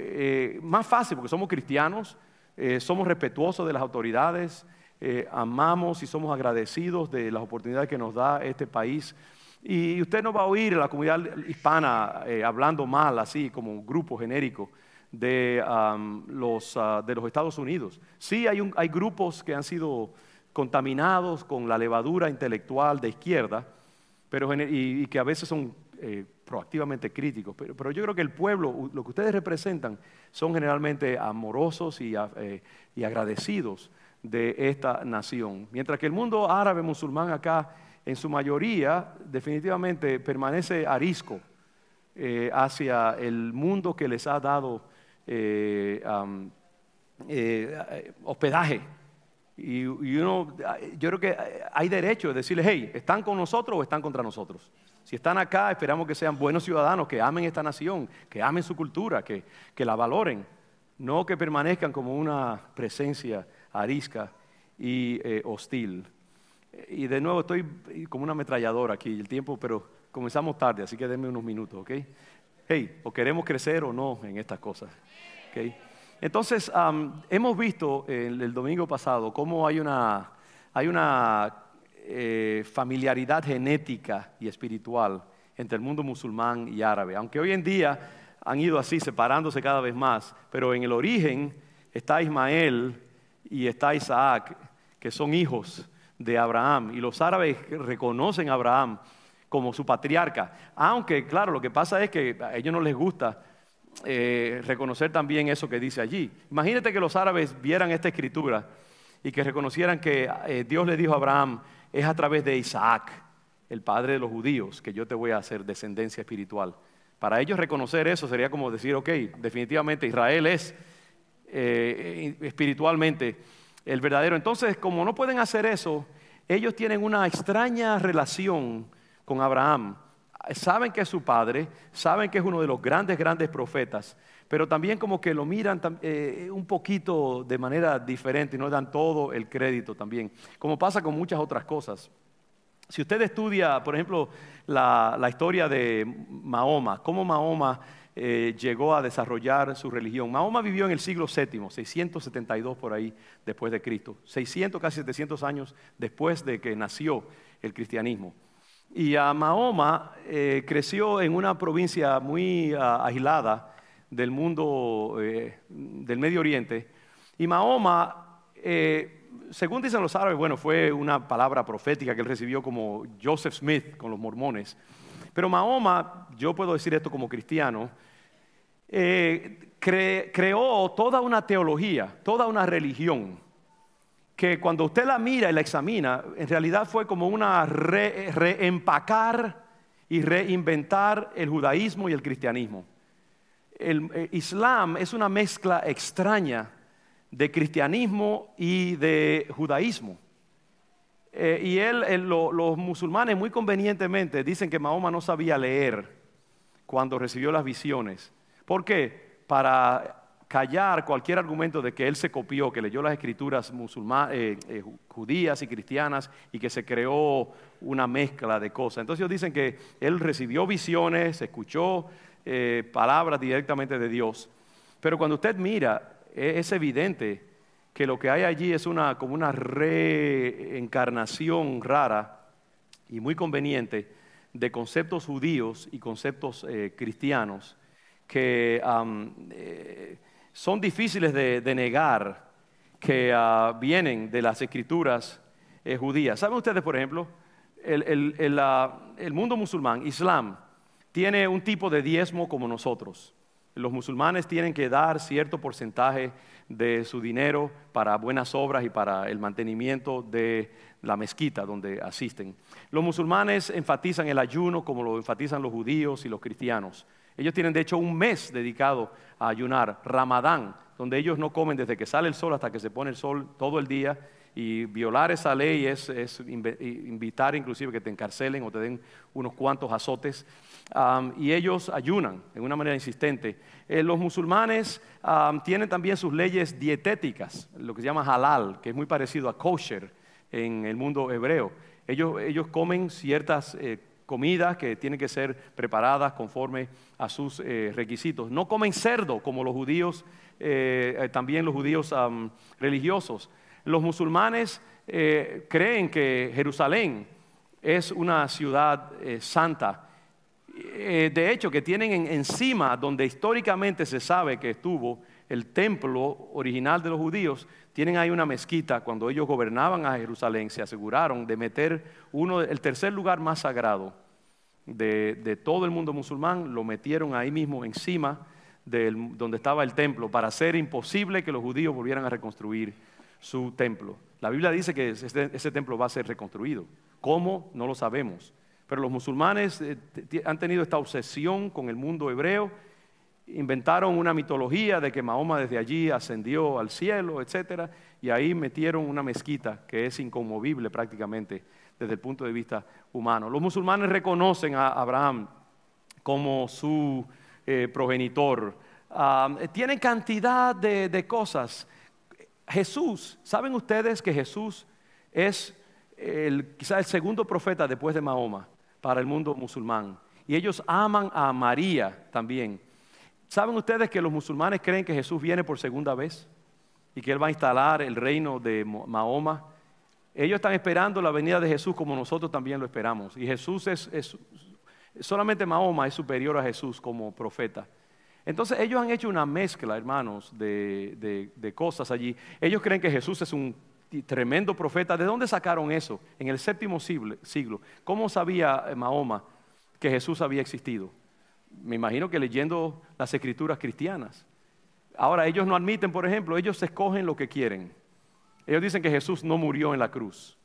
más fácil porque somos cristianos, somos respetuosos de las autoridades, amamos y somos agradecidos de las oportunidades que nos da este país. Y usted no va a oír a la comunidad hispana hablando mal, así como un grupo genérico de los Estados Unidos. Sí, hay grupos que han sido contaminados con la levadura intelectual de izquierda, y que a veces son proactivamente críticos, pero yo creo que el pueblo, lo que ustedes representan, son generalmente amorosos y agradecidos de esta nación. Mientras que el mundo árabe musulmán acá, en su mayoría, definitivamente permanece arisco hacia el mundo que les ha dado hospedaje. Y yo creo que hay derecho de decirles, hey, ¿están con nosotros o están contra nosotros? Si están acá, esperamos que sean buenos ciudadanos, que amen esta nación, que amen su cultura, que la valoren, no que permanezcan como una presencia arisca y hostil. Y de nuevo estoy como una ametralladora aquí, el tiempo, pero comenzamos tarde, así que denme unos minutos, ¿ok? Hey, o queremos crecer o no en estas cosas, ¿ok? Entonces, hemos visto el domingo pasado cómo hay una familiaridad genética y espiritual entre el mundo musulmán y árabe. Aunque hoy en día han ido así, separándose cada vez más, pero en el origen está Ismael y está Isaac, que son hijos de Abraham. Y los árabes reconocen a Abraham como su patriarca. Aunque, claro, lo que pasa es que a ellos no les gusta reconocer también eso que dice allí. Imagínate que los árabes vieran esta escritura y que reconocieran que Dios le dijo a Abraham, es a través de Isaac, el padre de los judíos, que yo te voy a hacer descendencia espiritual. Para ellos reconocer eso sería como decir, ok, definitivamente Israel es espiritualmente el verdadero. Entonces, como no pueden hacer eso, ellos tienen una extraña relación con Abraham. Saben que es su padre, saben que es uno de los grandes profetas, pero también como que lo miran un poquito de manera diferente y no dan todo el crédito también, como pasa con muchas otras cosas. Si usted estudia, por ejemplo, la historia de Mahoma, cómo Mahoma llegó a desarrollar su religión. Mahoma vivió en el siglo VII, 672 por ahí después de Cristo, 600, casi 700 años después de que nació el cristianismo. Y Mahoma creció en una provincia muy aislada del mundo del Medio Oriente. Y Mahoma, según dicen los árabes, bueno, fue una palabra profética que él recibió como Joseph Smith con los mormones. Pero Mahoma, yo puedo decir esto como cristiano, creó toda una teología, toda una religión, que cuando usted la mira y la examina, en realidad fue como una reempacar y reinventar el judaísmo y el cristianismo. El Islam es una mezcla extraña de cristianismo y de judaísmo. Y los musulmanes muy convenientemente dicen que Mahoma no sabía leer cuando recibió las visiones. ¿Por qué? Para callar cualquier argumento de que él se copió, que leyó las escrituras judías y cristianas y que se creó una mezcla de cosas. Entonces ellos dicen que él recibió visiones, escuchó palabras directamente de Dios. Pero cuando usted mira, es evidente que lo que hay allí es como una reencarnación rara y muy conveniente de conceptos judíos y conceptos cristianos que son difíciles de negar, que vienen de las escrituras judías. ¿Saben ustedes, por ejemplo, el mundo musulmán, Islam, tiene un tipo de diezmo como nosotros. Los musulmanes tienen que dar cierto porcentaje de su dinero para buenas obras y para el mantenimiento de la mezquita donde asisten. Los musulmanes enfatizan el ayuno como lo enfatizan los judíos y los cristianos. Ellos tienen de hecho un mes dedicado a ayunar, Ramadán, donde ellos no comen desde que sale el sol hasta que se pone el sol todo el día. Y violar esa ley es invitar inclusive que te encarcelen o te den unos cuantos azotes. Y ellos ayunan de una manera insistente. Los musulmanes tienen también sus leyes dietéticas, lo que se llama halal, que es muy parecido a kosher en el mundo hebreo. Ellos comen ciertas comidas que tienen que ser preparadas conforme a sus requisitos. No comen cerdo como los judíos, también los judíos religiosos. Los musulmanes creen que Jerusalén es una ciudad santa. De hecho, que tienen encima, donde históricamente se sabe que estuvo el templo original de los judíos, tienen ahí una mezquita. Cuando ellos gobernaban a Jerusalén, se aseguraron de meter el tercer lugar más sagrado de todo el mundo musulmán, lo metieron ahí mismo encima donde estaba el templo, para hacer imposible que los judíos volvieran a reconstruir su templo. La Biblia dice que ese templo va a ser reconstruido. ¿Cómo? No lo sabemos. Pero los musulmanes han tenido esta obsesión con el mundo hebreo. Inventaron una mitología de que Mahoma desde allí ascendió al cielo, etc. Y ahí metieron una mezquita que es inconmovible prácticamente desde el punto de vista humano. Los musulmanes reconocen a Abraham como su progenitor. Tienen cantidad de cosas. Jesús, ¿saben ustedes que Jesús es quizás el segundo profeta después de Mahoma para el mundo musulmán? Y ellos aman a María también. ¿Saben ustedes que los musulmanes creen que Jesús viene por segunda vez y que Él va a instalar el reino de Mahoma? Ellos están esperando la venida de Jesús como nosotros también lo esperamos. Y Jesús solamente Mahoma es superior a Jesús como profeta. Entonces ellos han hecho una mezcla, hermanos, de cosas allí. Ellos creen que Jesús es un tremendo profeta. ¿De dónde sacaron eso? En el séptimo siglo. ¿Cómo sabía Mahoma que Jesús había existido? Me imagino que leyendo las escrituras cristianas. Ahora ellos no admiten, por ejemplo, ellos escogen lo que quieren. Ellos dicen que Jesús no murió en la cruz,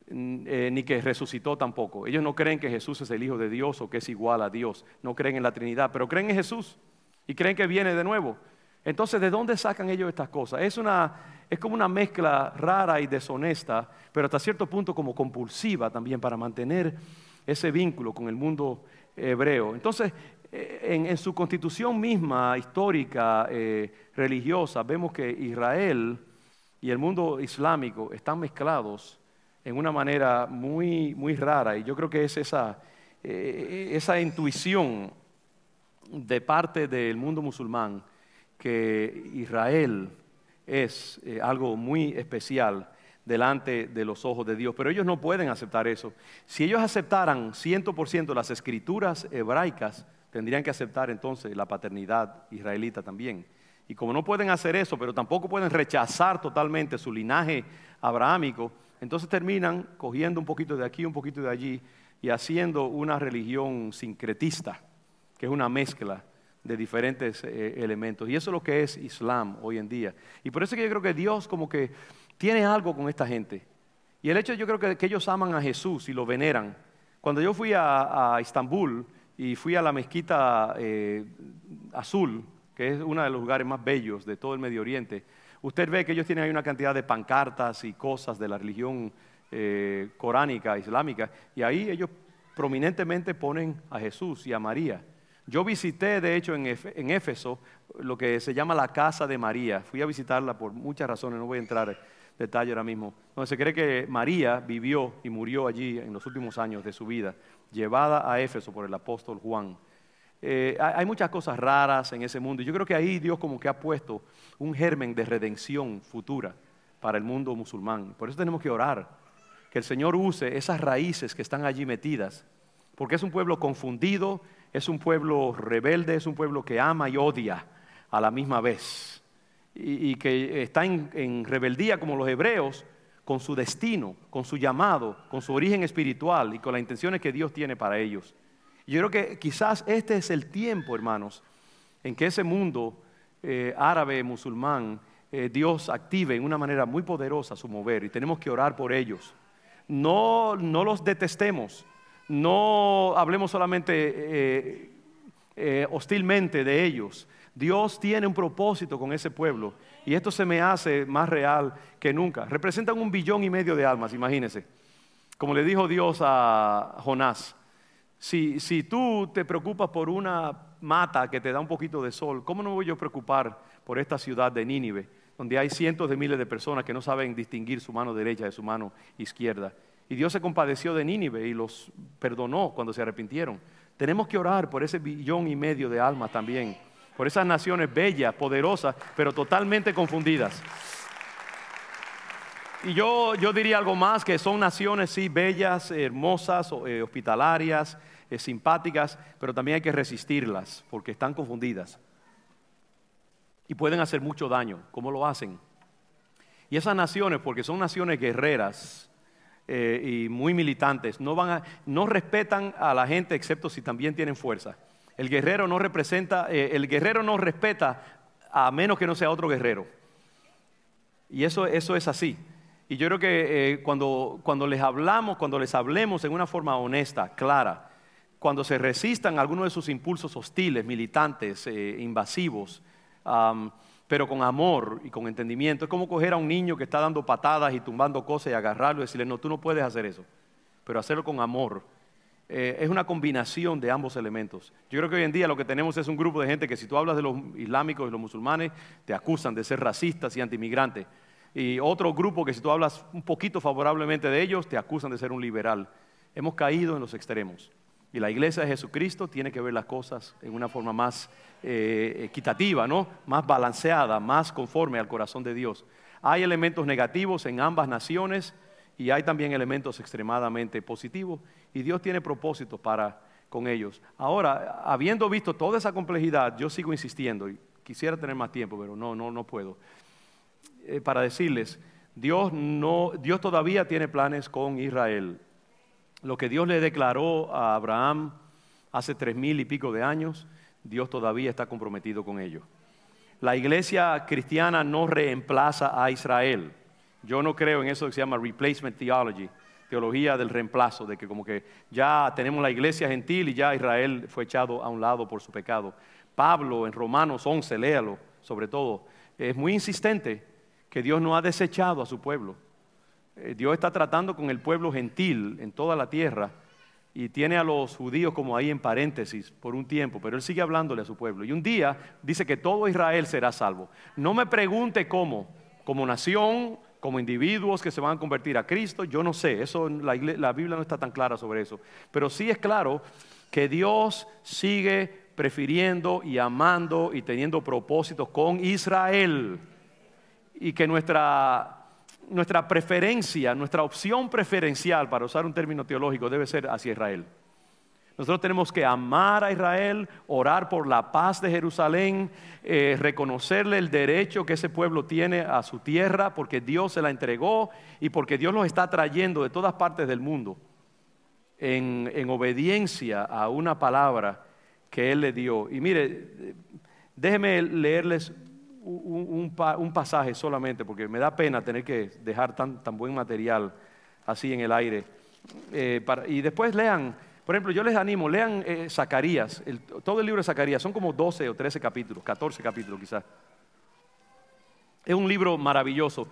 ni que resucitó tampoco. Ellos no creen que Jesús es el Hijo de Dios o que es igual a Dios. No creen en la Trinidad, pero creen en Jesús y creen que viene de nuevo. Entonces, ¿de dónde sacan ellos estas cosas? Es como una mezcla rara y deshonesta, pero hasta cierto punto como compulsiva también, para mantener ese vínculo con el mundo hebreo. Entonces, en su constitución misma, histórica, religiosa, vemos que Israel y el mundo islámico están mezclados en una manera muy, muy rara. Y yo creo que es esa intuición de parte del mundo musulmán que Israel es algo muy especial delante de los ojos de Dios. Pero ellos no pueden aceptar eso. Si ellos aceptaran 100% las escrituras hebraicas, tendrían que aceptar entonces la paternidad israelita también. Y como no pueden hacer eso, pero tampoco pueden rechazar totalmente su linaje abrahámico, entonces terminan cogiendo un poquito de aquí, un poquito de allí y haciendo una religión sincretista, que es una mezcla de diferentes elementos. Y eso es lo que es Islam hoy en día. Y por eso es que yo creo que Dios como que tiene algo con esta gente. Y el hecho, yo creo que ellos aman a Jesús y lo veneran. Cuando yo fui a Estambul y fui a la mezquita azul, que es uno de los lugares más bellos de todo el Medio Oriente, usted ve que ellos tienen ahí una cantidad de pancartas y cosas de la religión coránica, islámica, y ahí ellos prominentemente ponen a Jesús y a María. Yo visité, de hecho, en Éfeso, lo que se llama la Casa de María. Fui a visitarla por muchas razones, no voy a entrar en detalle ahora mismo. Donde se cree que María vivió y murió allí en los últimos años de su vida, llevada a Éfeso por el apóstol Juan. Hay muchas cosas raras en ese mundo. Y yo creo que ahí Dios como que ha puesto un germen de redención futura para el mundo musulmán. Por eso tenemos que orar, que el Señor use esas raíces que están allí metidas, porque es un pueblo confundido, es un pueblo rebelde, es un pueblo que ama y odia a la misma vez, y que está en rebeldía como los hebreos, con su destino, con su llamado, con su origen espiritual y con las intenciones que Dios tiene para ellos. Y yo creo que quizás este es el tiempo, hermanos, en que ese mundo árabe, musulmán, Dios active en una manera muy poderosa su mover, y tenemos que orar por ellos. No los detestemos, no hablemos solamente hostilmente de ellos. Dios tiene un propósito con ese pueblo, y esto se me hace más real que nunca. Representan 1,5 billones de almas, imagínense. Como le dijo Dios a Jonás, si tú te preocupas por una mata que te da un poquito de sol, ¿cómo no voy yo a preocupar por esta ciudad de Nínive, donde hay cientos de miles de personas que no saben distinguir su mano derecha de su mano izquierda? Y Dios se compadeció de Nínive y los perdonó cuando se arrepintieron. Tenemos que orar por ese 1,5 billones de almas también, por esas naciones bellas, poderosas, pero totalmente confundidas. Y yo diría algo más, que son naciones sí bellas, hermosas, hospitalarias, simpáticas, pero también hay que resistirlas porque están confundidas y pueden hacer mucho daño. ¿Cómo lo hacen? Y esas naciones, porque son naciones guerreras y muy militantes, no respetan a la gente excepto si también tienen fuerza. El guerrero no respeta a menos que no sea otro guerrero. Y eso es así. Y yo creo que cuando les hablemos en una forma honesta, clara, cuando se resistan a algunos de sus impulsos hostiles, militantes, invasivos, pero con amor y con entendimiento. Es como coger a un niño que está dando patadas y tumbando cosas y agarrarlo y decirle, no, tú no puedes hacer eso, pero hacerlo con amor. Es una combinación de ambos elementos. Yo creo que hoy en día lo que tenemos es un grupo de gente que, si tú hablas de los islámicos y los musulmanes, te acusan de ser racistas y antimigrantes. Y otro grupo que, si tú hablas un poquito favorablemente de ellos, te acusan de ser un liberal. Hemos caído en los extremos. Y la iglesia de Jesucristo tiene que ver las cosas en una forma más equitativa, ¿no? Más balanceada, más conforme al corazón de Dios. Hay elementos negativos en ambas naciones y hay también elementos extremadamente positivos, y Dios tiene propósitos con ellos. Ahora, habiendo visto toda esa complejidad, yo sigo insistiendo, y quisiera tener más tiempo, pero no puedo, para decirles, Dios todavía tiene planes con Israel. Lo que Dios le declaró a Abraham hace 3,000 y pico de años, Dios todavía está comprometido con ello. La iglesia cristiana no reemplaza a Israel. Yo no creo en eso que se llama replacement theology, teología del reemplazo, de que como que ya tenemos la iglesia gentil y ya Israel fue echado a un lado por su pecado. Pablo en Romanos 11, léalo, sobre todo, es muy insistente que Dios no ha desechado a su pueblo. Dios está tratando con el pueblo gentil en toda la tierra y tiene a los judíos como ahí en paréntesis por un tiempo, pero Él sigue hablándole a su pueblo. Y un día dice que todo Israel será salvo. No me pregunte cómo, como nación, como individuos que se van a convertir a Cristo, yo no sé, la Biblia no está tan clara sobre eso. Pero sí es claro que Dios sigue prefiriendo y amando y teniendo propósitos con Israel, y que nuestra preferencia, nuestra opción preferencial, para usar un término teológico, debe ser hacia Israel. Nosotros tenemos que amar a Israel, orar por la paz de Jerusalén, reconocerle el derecho que ese pueblo tiene a su tierra, porque Dios se la entregó y porque Dios los está trayendo de todas partes del mundo en obediencia a una palabra que Él le dio. Y mire, déjeme leerles un pasaje solamente, porque me da pena tener que dejar tan buen material así en el aire. Y después lean, por ejemplo, yo les animo, lean Zacarías, todo el libro de Zacarías, son como 12 o 13 capítulos, 14 capítulos quizás. Es un libro maravilloso.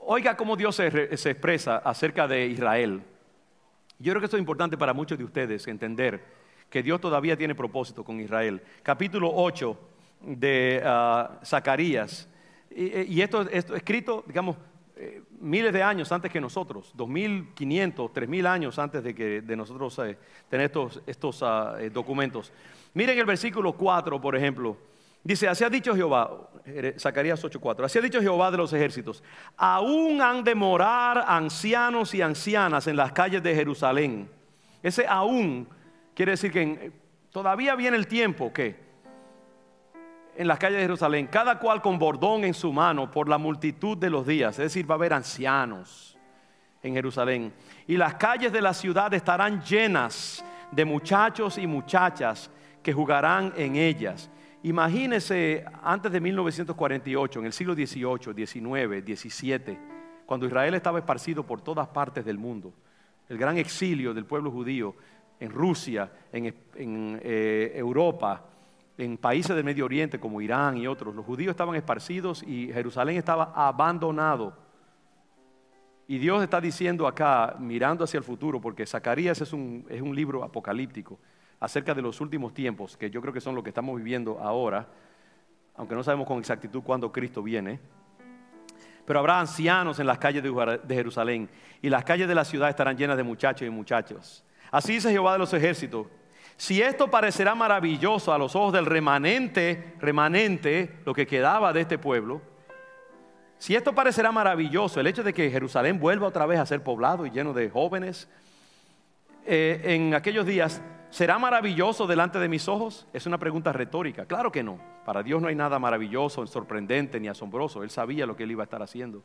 Oiga cómo Dios se expresa acerca de Israel. Yo creo que esto es importante para muchos de ustedes entender que Dios todavía tiene propósito con Israel. Capítulo 8 de Zacarías, y esto es escrito, digamos, miles de años antes que nosotros, 2,500, 3,000 años antes de nosotros tener estos documentos. Miren el versículo 4, por ejemplo. Dice, así ha dicho Jehová, Zacarías 8:4, así ha dicho Jehová de los ejércitos, aún han de morar ancianos y ancianas en las calles de Jerusalén. Ese aún quiere decir que todavía viene el tiempo que en las calles de Jerusalén, cada cual con bordón en su mano por la multitud de los días. Es decir, va a haber ancianos, en Jerusalén. Y las calles de la ciudad estarán llenas de muchachos y muchachas que jugarán en ellas. Imagínese antes de 1948, en el siglo XVIII, XIX, XVII, cuando Israel estaba esparcido por todas partes del mundo. El gran exilio del pueblo judío en Rusia, en Europa, en países del Medio Oriente como Irán y otros. Los judíos estaban esparcidos y Jerusalén estaba abandonado. Y Dios está diciendo acá, mirando hacia el futuro, porque Zacarías es un libro apocalíptico acerca de los últimos tiempos, que yo creo que son lo que estamos viviendo ahora, aunque no sabemos con exactitud cuándo Cristo viene. Pero habrá ancianos en las calles de Jerusalén, y las calles de la ciudad estarán llenas de muchachos y muchachas. Así dice Jehová de los ejércitos: si esto parecerá maravilloso a los ojos del remanente, lo que quedaba de este pueblo, si esto parecerá maravilloso, el hecho de que Jerusalén vuelva otra vez a ser poblado y lleno de jóvenes, en aquellos días, ¿será maravilloso delante de mis ojos? Es una pregunta retórica. Claro que no. Para Dios no hay nada maravilloso, sorprendente ni asombroso. Él sabía lo que Él iba a estar haciendo.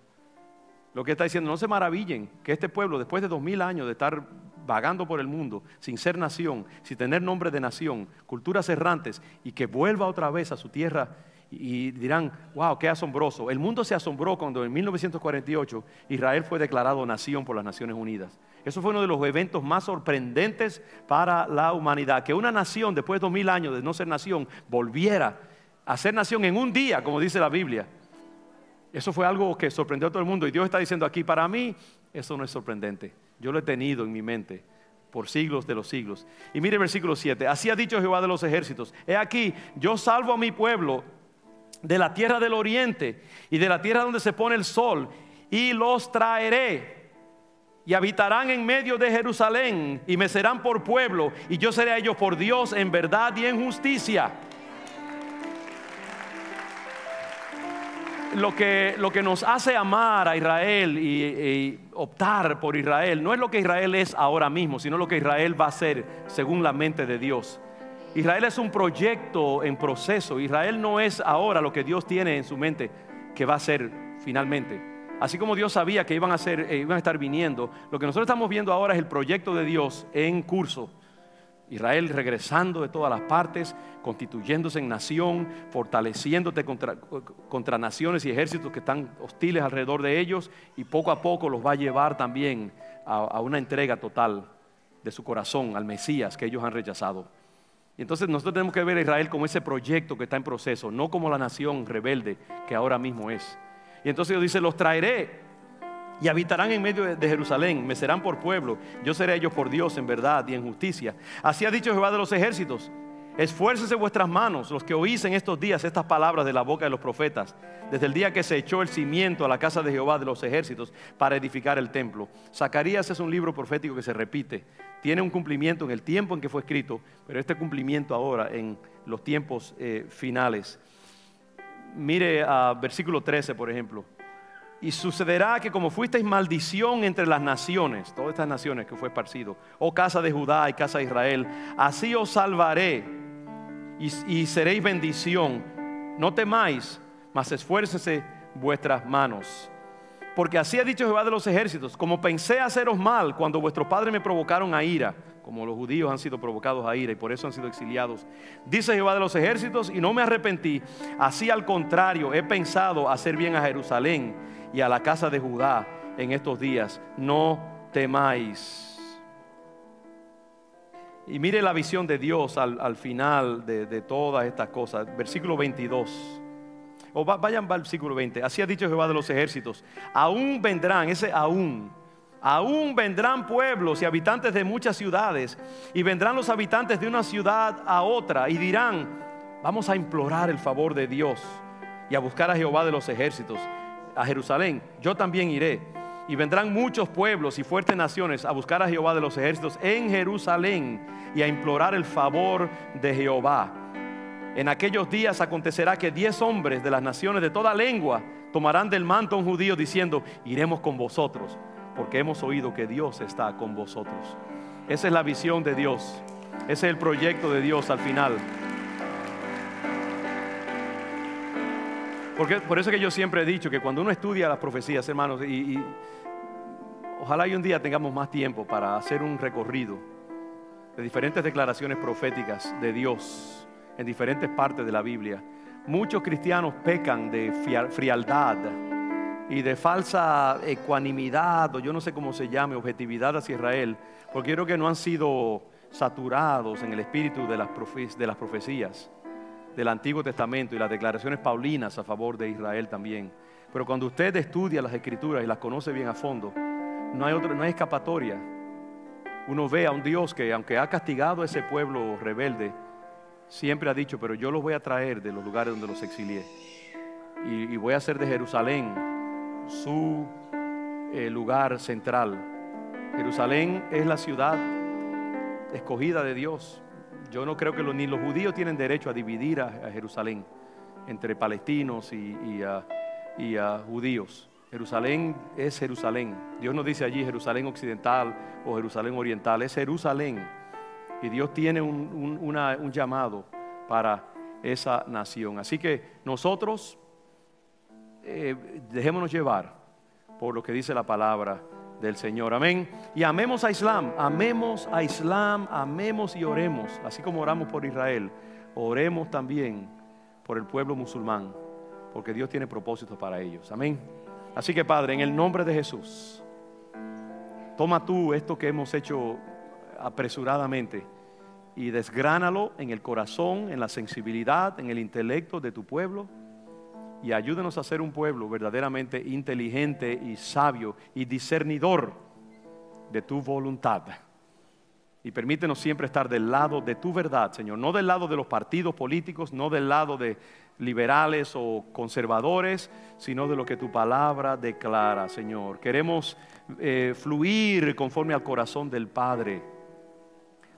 Lo que está diciendo: no se maravillen que este pueblo, después de 2000 años de estar vagando por el mundo, sin ser nación, sin tener nombre de nación, culturas errantes, y que vuelva otra vez a su tierra, y dirán: wow, qué asombroso. El mundo se asombró cuando en 1948 Israel fue declarado nación por las Naciones Unidas. Eso fue uno de los eventos más sorprendentes para la humanidad, que una nación después de 2000 años de no ser nación volviera a ser nación en un día, como dice la Biblia. Eso fue algo que sorprendió a todo el mundo, y Dios está diciendo aquí: para mí eso no es sorprendente. Yo lo he tenido en mi mente por siglos de los siglos. Y mire el versículo 7: así ha dicho Jehová de los ejércitos: he aquí, yo salvo a mi pueblo de la tierra del oriente y de la tierra donde se pone el sol, y los traeré, y habitarán en medio de Jerusalén, y me serán por pueblo, y yo seré a ellos por Dios en verdad y en justicia. Lo que nos hace amar a Israel y optar por Israel no es lo que Israel es ahora mismo, sino lo que Israel va a ser según la mente de Dios. Israel es un proyecto en proceso. Israel no es ahora lo que Dios tiene en su mente que va a ser finalmente. Así como Dios sabía que iban a estar viniendo, lo que nosotros estamos viendo ahora es el proyecto de Dios en curso. Israel regresando de todas las partes, constituyéndose en nación, fortaleciéndose contra naciones y ejércitos que están hostiles alrededor de ellos, y poco a poco los va a llevar también a una entrega total de su corazón al Mesías que ellos han rechazado. Y entonces nosotros tenemos que ver a Israel como ese proyecto que está en proceso, no como la nación rebelde que ahora mismo es. Y entonces Dios dice: los traeré y habitarán en medio de Jerusalén, me serán por pueblo, yo seré a ellos por Dios en verdad y en justicia. Así ha dicho Jehová de los ejércitos: esfuércense vuestras manos, los que oís en estos días estas palabras de la boca de los profetas, desde el día que se echó el cimiento a la casa de Jehová de los ejércitos para edificar el templo. Zacarías es un libro profético que se repite, tiene un cumplimiento en el tiempo en que fue escrito, pero este cumplimiento ahora en los tiempos finales. Mire versículo 13, por ejemplo: y sucederá que como fuisteis maldición entre las naciones, todas estas naciones que fue esparcido, oh casa de Judá y casa de Israel, así os salvaré y seréis bendición. No temáis, mas esfuércese vuestras manos. Porque así ha dicho Jehová de los ejércitos: como pensé haceros mal cuando vuestros padres me provocaron a ira, como los judíos han sido provocados a ira y por eso han sido exiliados, dice Jehová de los ejércitos, y no me arrepentí, así al contrario he pensado hacer bien a Jerusalén y a la casa de Judá en estos días. No temáis. Y mire la visión de Dios al final de todas estas cosas. Versículo 22. Vayan al versículo 20. Así ha dicho Jehová de los ejércitos: aún vendrán, aún vendrán pueblos y habitantes de muchas ciudades, y vendrán los habitantes de una ciudad a otra, y dirán: vamos a implorar el favor de Dios y a buscar a Jehová de los ejércitos. A Jerusalén yo también iré, y vendrán muchos pueblos y fuertes naciones a buscar a Jehová de los ejércitos en Jerusalén y a implorar el favor de Jehová. En aquellos días acontecerá que 10 hombres de las naciones de toda lengua tomarán del manto a un judío diciendo: iremos con vosotros, porque hemos oído que Dios está con vosotros. Esa es la visión de Dios, ese es el proyecto de Dios al final. Porque por eso que yo siempre he dicho que cuando uno estudia las profecías, hermanos, Ojalá y un día tengamos más tiempo para hacer un recorrido de diferentes declaraciones proféticas de Dios en diferentes partes de la Biblia. Muchos cristianos pecan de frialdad y de falsa ecuanimidad, o yo no sé cómo se llame, objetividad hacia Israel, porque yo creo que no han sido saturados en el espíritu de las profecías del Antiguo Testamento y las declaraciones paulinas a favor de Israel también. Pero cuando usted estudia las Escrituras y las conoce bien a fondo, no hay escapatoria. Uno ve a un Dios que, aunque ha castigado a ese pueblo rebelde, siempre ha dicho: pero yo los voy a traer de los lugares donde los exilié, y voy a hacer de Jerusalén su lugar central. Jerusalén es la ciudad escogida de Dios. Yo no creo que ni los judíos tienen derecho a dividir a Jerusalén entre palestinos y judíos. Jerusalén es Jerusalén. Dios no dice allí Jerusalén occidental o Jerusalén oriental, es Jerusalén. Y Dios tiene un llamado para esa nación. Así que nosotros dejémonos llevar por lo que dice la palabra del Señor. Amén. Y amemos a Islam, amemos a Islam, amemos y oremos. Así como oramos por Israel, oremos también por el pueblo musulmán, porque Dios tiene propósitos para ellos. Amén. Así que, Padre, en el nombre de Jesús, toma tú esto que hemos hecho apresuradamente y desgránalo en el corazón, en la sensibilidad, en el intelecto de tu pueblo, y ayúdenos a ser un pueblo verdaderamente inteligente y sabio y discernidor de tu voluntad. Y permítenos siempre estar del lado de tu verdad, Señor, no del lado de los partidos políticos, no del lado de liberales o conservadores, sino de lo que tu palabra declara, Señor. Queremos fluir conforme al corazón del Padre,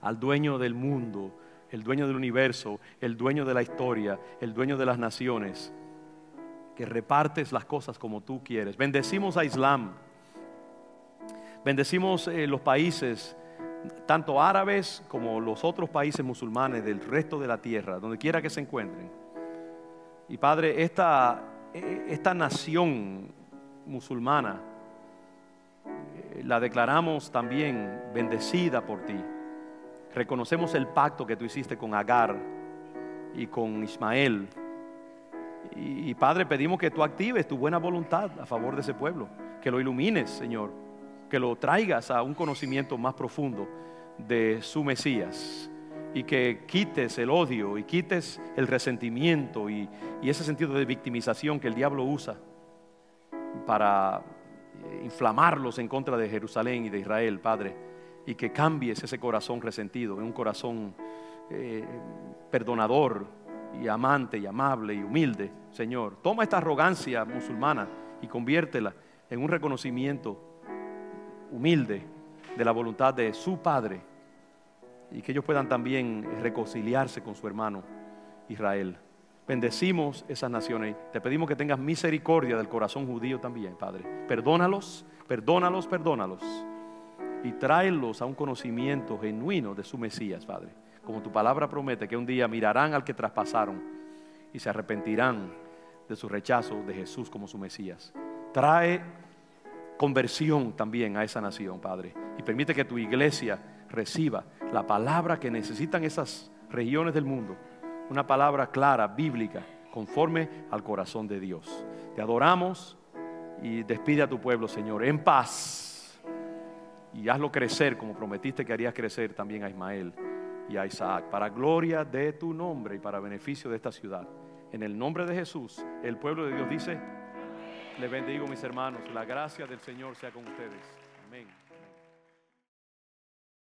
al dueño del mundo, el dueño del universo, el dueño de la historia, el dueño de las naciones, que repartes las cosas como tú quieres. Bendecimos a Islam, bendecimos los países, tanto árabes como los otros países musulmanes del resto de la tierra, donde quiera que se encuentren. Y Padre, esta nación musulmana la declaramos también bendecida por ti. Reconocemos el pacto que tú hiciste con Agar y con Ismael. Y Padre, pedimos que tú actives tu buena voluntad a favor de ese pueblo, que lo ilumines, Señor, que lo traigas a un conocimiento más profundo de su Mesías, y que quites el odio y quites el resentimiento y ese sentido de victimización que el diablo usa para inflamarlos en contra de Jerusalén y de Israel, Padre, y que cambies ese corazón resentido en un corazón perdonador y amante y amable y humilde. Señor, toma esta arrogancia musulmana y conviértela en un reconocimiento humilde de la voluntad de su Padre, y que ellos puedan también reconciliarse con su hermano Israel. Bendecimos esas naciones. Te pedimos que tengas misericordia del corazón judío también, Padre. Perdónalos, perdónalos, perdónalos, y tráelos a un conocimiento genuino de su Mesías, Padre. Como tu palabra promete, que un día mirarán al que traspasaron y se arrepentirán de su rechazo de Jesús como su Mesías. Trae conversión también a esa nación, Padre, y permite que tu iglesia reciba la palabra que necesitan esas regiones del mundo, una palabra clara, bíblica, conforme al corazón de Dios. Te adoramos y despide a tu pueblo, Señor, en paz, y hazlo crecer como prometiste que harías crecer también a Ismael y a Isaac, para gloria de tu nombre y para beneficio de esta ciudad. En el nombre de Jesús, el pueblo de Dios dice: les bendigo, mis hermanos, la gracia del Señor sea con ustedes. Amén.